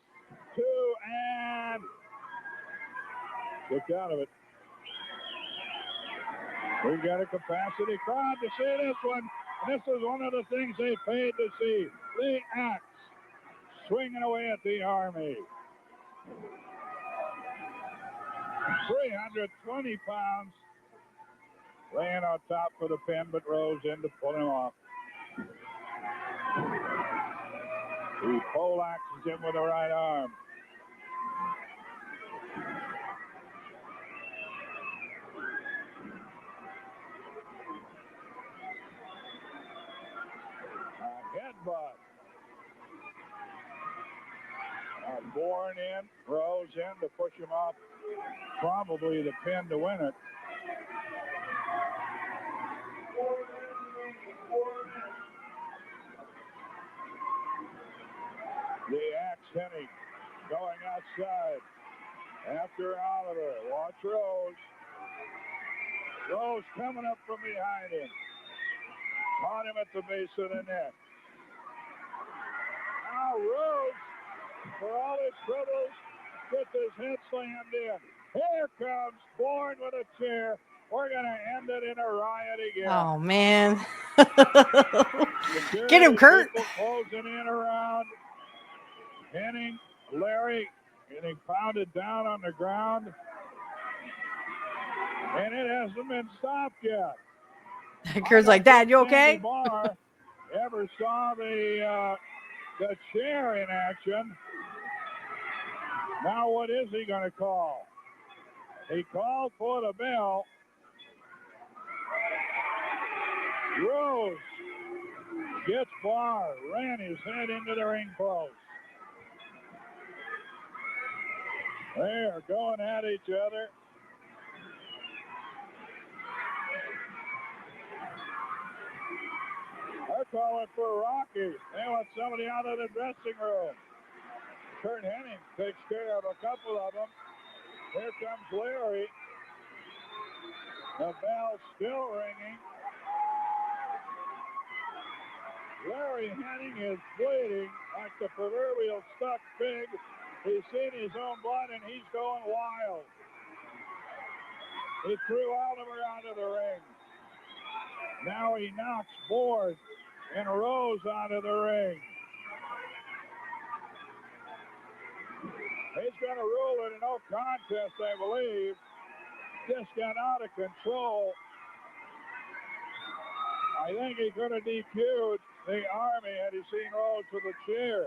Speaker 10: 2 and kicked out of it. We've got a capacity crowd to see this one. And this is one of the things they paid to see. The Axe swinging away at the Army. 320 pounds. Laying on top for the pin, but Rose in to pull him off. He poleaxes him with the right arm. A headbutt. Bourne in, Rose in to push him off. Probably the pin to win it. The Axe Hennig going outside after Oliver. Watch Rose. Rose coming up from behind him. Caught him at the base of the neck. Now Rose, for all his troubles, gets his head slammed in. Here comes Bourne with a chair. We're going to end it in a riot again.
Speaker 2: Oh, man. Get him, Curt.
Speaker 10: Closing in around Hennig, Larry getting pounded down on the ground. And it hasn't been stopped yet.
Speaker 2: Curt's like, Dad, you okay?
Speaker 10: Barr ever saw the chair in action. Now what is he going to call? He called for the bell. Rose gets Barr, ran his head into the ring post. They are going at each other. They're calling for Rocky. They want somebody out of the dressing room. Curt Hennig takes care of a couple of them. Here comes Larry. The bell's still ringing. Larry Hennig is bleeding like the proverbial stuck pig. He's seen his own blood and he's going wild. He threw Oliver out of the ring. Now he knocks Bourne and Rose out of the ring. He's going to rule it a no contest, I believe. Just got out of control. I think he could have DQ'd the Army had he seen Rose with a chair.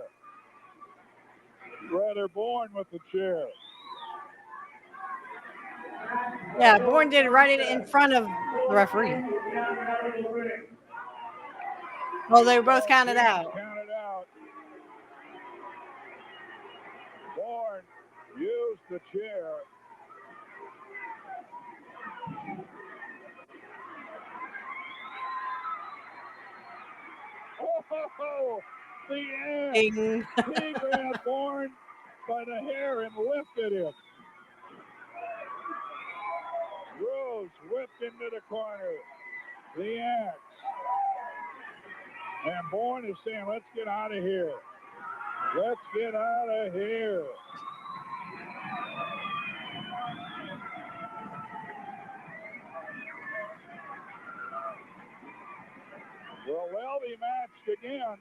Speaker 10: Rather Bourne with the chair.
Speaker 2: Yeah, Bourne did it right in front of the referee. Well, they were both counted out.
Speaker 10: Counted out. Bourne used the chair. Oh, the air.
Speaker 2: Ding.
Speaker 10: He grabbed Bourne by the hair and lifted him. Rose whipped into the corner. The axe. And Bourne is saying, let's get out of here. Let's get out of here. Well, they'll be matched again.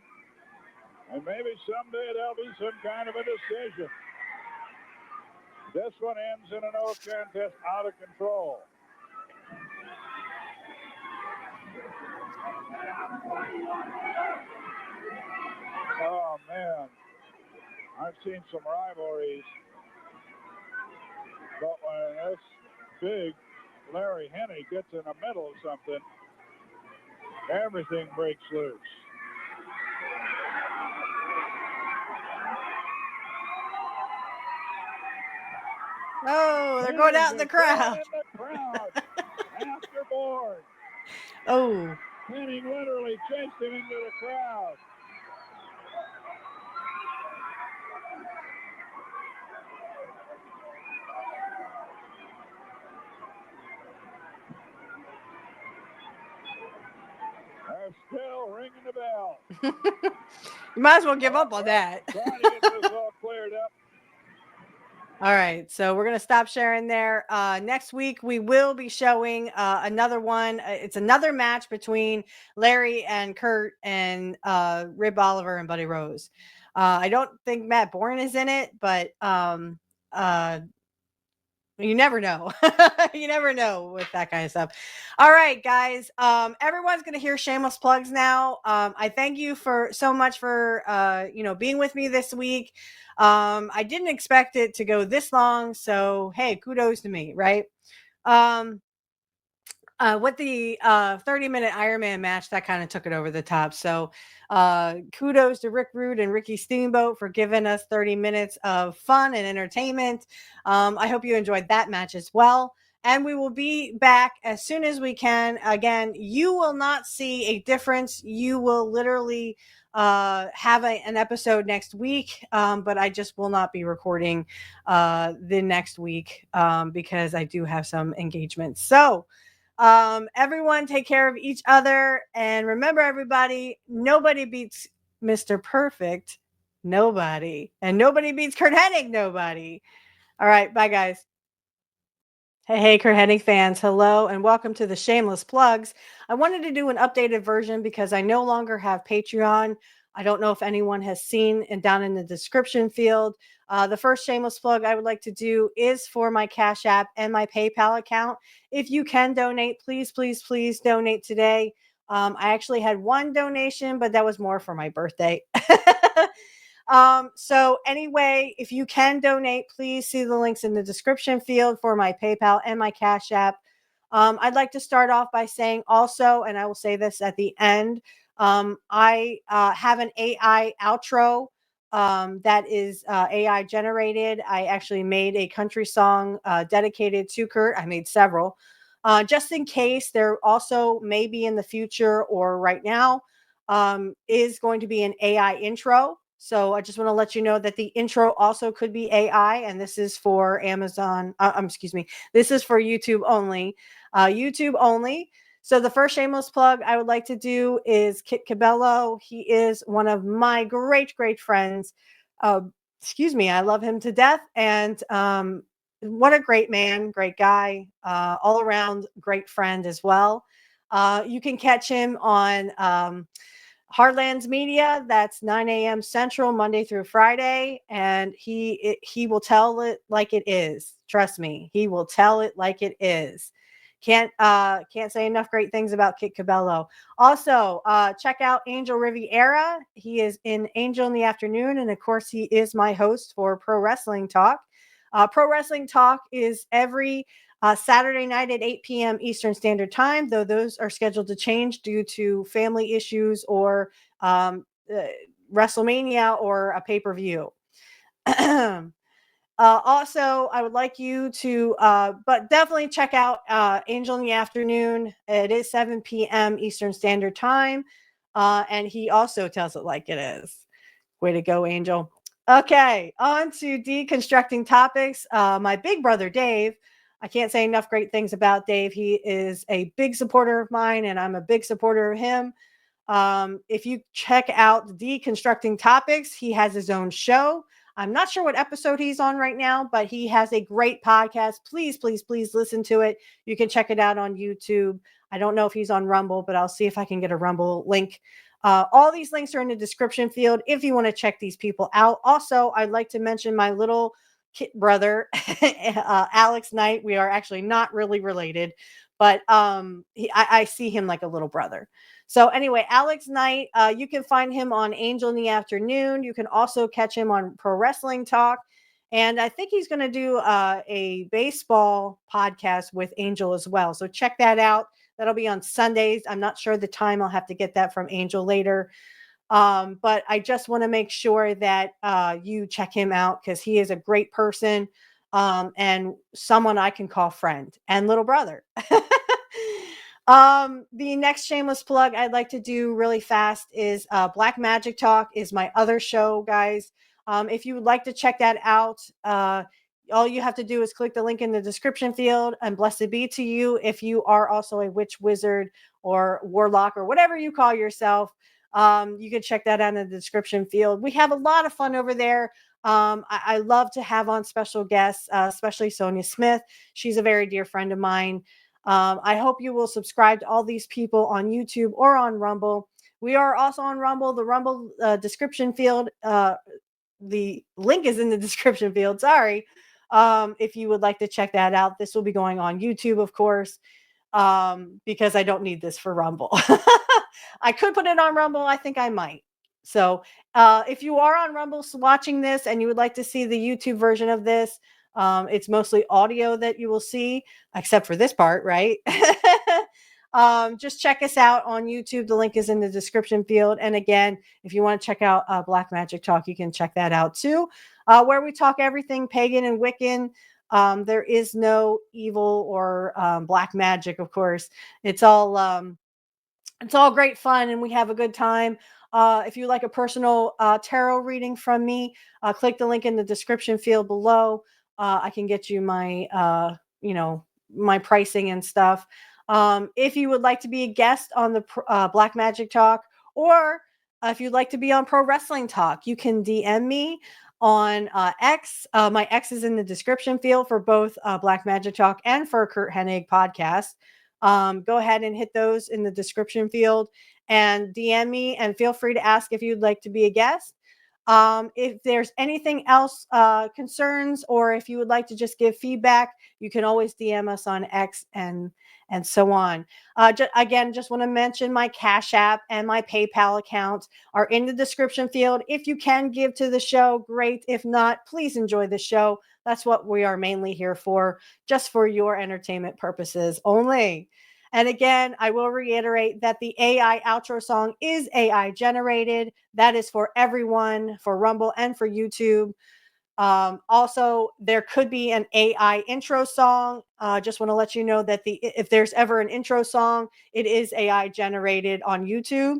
Speaker 10: And maybe someday there'll be some kind of a decision. This one ends in a no contest, out of control. Oh, man. I've seen some rivalries. But when this big Larry Hennig gets in the middle of something, everything breaks loose.
Speaker 2: Oh, they're going out in the crowd.
Speaker 10: After Bourne.
Speaker 2: Oh.
Speaker 10: Hennig literally chased him into the crowd. They're still ringing the bell.
Speaker 2: You might as well give up on that.
Speaker 10: Trying to get this all cleared up.
Speaker 2: All right, so we're going to stop sharing there. Next week, we will be showing another one. It's another match between Larry and Curt and Rib Oliver and Buddy Rose. I don't think Matt Bourne is in it, but you never know. You never know with that kind of stuff. All right, guys. Everyone's going to hear shameless plugs now. I thank you for so much for being with me this week. I didn't expect it to go this long, so hey, kudos to me, right? With the 30-minute Ironman match, that kind of took it over the top. So kudos to Rick Rude and Ricky Steamboat for giving us 30 minutes of fun and entertainment. I hope you enjoyed that match as well. And we will be back as soon as we can. Again, you will not see a difference. You will literally have an episode next week, but I just will not be recording the next week because I do have some engagements. So everyone take care of each other, and remember, everybody, nobody beats Mr. Perfect, nobody, and nobody beats Curt Hennig, nobody. All right, bye, guys. Hey, Curt Hennig fans, hello, and welcome to the Shameless Plugs. I wanted to do an updated version because I no longer have Patreon. I don't know if anyone has seen and down in the description field. The first shameless plug I would like to do is for my Cash App and my PayPal account. If you can donate, please, please, please donate today. I actually had one donation, but that was more for my birthday. So anyway, if you can donate, please see the links in the description field for my PayPal and my Cash App. I'd like to start off by saying also, and I will say this at the end, I have an AI outro that is AI generated. I actually made a country song dedicated to Curt. I made several. Just in case, there also may be in the future or right now is going to be an AI intro. So I just want to let you know that the intro also could be AI, and this is for Amazon. This is for YouTube only. YouTube only. So the first shameless plug I would like to do is Kit Cabello. He is one of my great, great friends. I love him to death. And what a great man, great guy, all around great friend as well. You can catch him on Heartlands Media. That's 9 a.m. Central, Monday through Friday. And he will tell it like it is. Trust me, he will tell it like it is. Can't say enough great things about Kit Cabello. Also, check out Angel Riviera. He is in Angel in the Afternoon. And of course, he is my host for Pro Wrestling Talk. Pro Wrestling Talk is every Saturday night at 8 p.m. Eastern Standard Time, though those are scheduled to change due to family issues or WrestleMania or a pay-per-view. Also, I would like you to, but definitely check out Angel in the Afternoon. It is 7 p.m. Eastern Standard Time, and he also tells it like it is. Way to go, Angel. Okay, on to deconstructing topics. My big brother, Dave. I can't say enough great things about Dave. He is a big supporter of mine, and I'm a big supporter of him. If you check out Deconstructing Topics, he has his own show. I'm not sure what episode he's on right now, but he has a great podcast. Please, please, please listen to it. You can check it out on YouTube. I don't know if he's on Rumble, but I'll see if I can get a Rumble link. All these links are in the description field if you want to check these people out. Also, I'd like to mention my little brother, Alex Knight. We are actually not really related, but I see him like a little brother. So anyway, Alex Knight, you can find him on Angel in the Afternoon. You can also catch him on Pro Wrestling Talk. And I think he's going to do a baseball podcast with Angel as well. So check that out. That'll be on Sundays. I'm not sure the time. I'll have to get that from Angel later. But I just want to make sure that you check him out because he is a great person and someone I can call friend and little brother. The next shameless plug I'd like to do really fast is Black Magic Talk is my other show, guys. If you would like to check that out, all you have to do is click the link in the description field, and blessed be to you if you are also a witch, wizard, or warlock, or whatever you call yourself. You can check that out in the description field. We have a lot of fun over there. I love to have on special guests, especially Sonia Smith. She's a very dear friend of mine. I hope you will subscribe to all these people on YouTube or on Rumble. We are also on Rumble. The Rumble description field, the link is in the description field. Sorry. If you would like to check that out, this will be going on YouTube, of course, because I don't need this for Rumble. I could put it on Rumble. I think I might. So if you are on Rumble watching this and you would like to see the YouTube version of this, it's mostly audio that you will see, except for this part, right? Just check us out on YouTube. The link is in the description field. And again, if you want to check out Black Magic Talk, you can check that out too, where we talk everything pagan and Wiccan. There is no evil or black magic, of course. It's all great fun, and we have a good time. If you like a personal tarot reading from me, click the link in the description field below. I can get you my, my pricing and stuff. If you would like to be a guest on the Black Magic Talk, or if you'd like to be on Pro Wrestling Talk, you can DM me on X. My X is in the description field for both Black Magic Talk and for Curt Hennig podcast. Go ahead and hit those in the description field and DM me, and feel free to ask if you'd like to be a guest. If there's anything else, concerns, or if you would like to just give feedback, you can always DM us on X and so on. Just want to mention my Cashapp and my PayPal account are in the description field. If you can give to the show, great. If not, please enjoy the show. That's what we are mainly here for, just for your entertainment purposes only. And again, I will reiterate that the AI outro song is AI generated. That is for everyone, for Rumble and for YouTube. Also, there could be an AI intro song. Just want to let you know that if there's ever an intro song, it is AI generated on YouTube.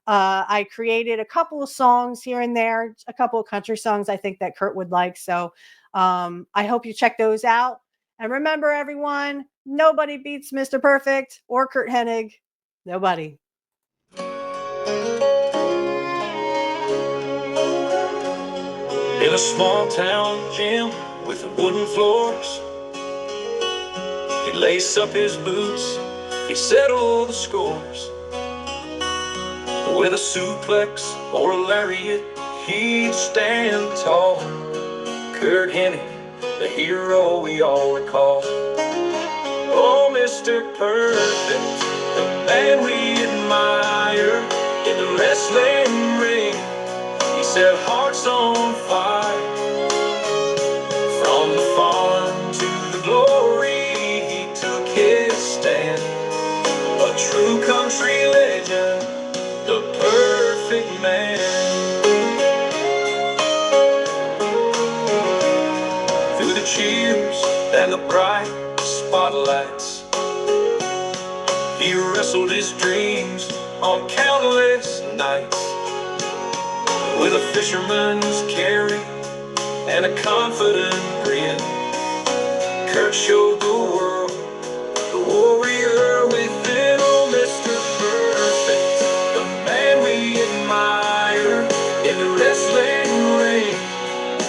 Speaker 2: I created a couple of songs here and there, a couple of country songs I think that Curt would like. So I hope you check those out. And remember, everyone, nobody beats Mr. Perfect or Curt Hennig. Nobody.
Speaker 13: In a small town gym with wooden floors, he'd lace up his boots, he'd settle the scores. With a suplex or a lariat, he'd stand tall. Curt Hennig, the hero we all recall. Oh, Mr. Perfect, the man we admire in the wrestling ring. He set hearts on fire. From the farm to the glory, he took his stand. A true country legend, the perfect man. Through the cheers and the bright spotlights, he wrestled his dreams on countless nights. with a fisherman's carry and a confident grin. Curt showed the world the warrior within. Oh, Mr. Perfect, the man we admire in the wrestling ring.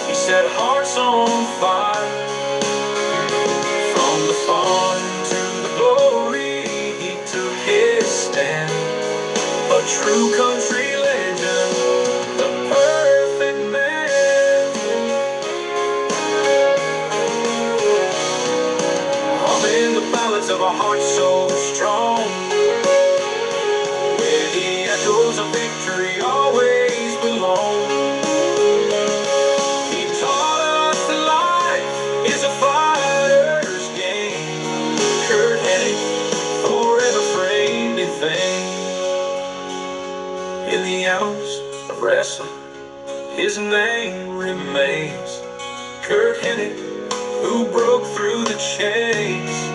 Speaker 13: He set hearts on fire. From the fun to the glory, he took his stand. A true country legend, the perfect man. Humming the ballads of a heart so strong, where the echoes of victory always belong. He taught us that life is a fighter's game. Curt Hennig, forever framed in fame. In the hours of wrestling, his name remains. Curt Hennig, who broke through the chains.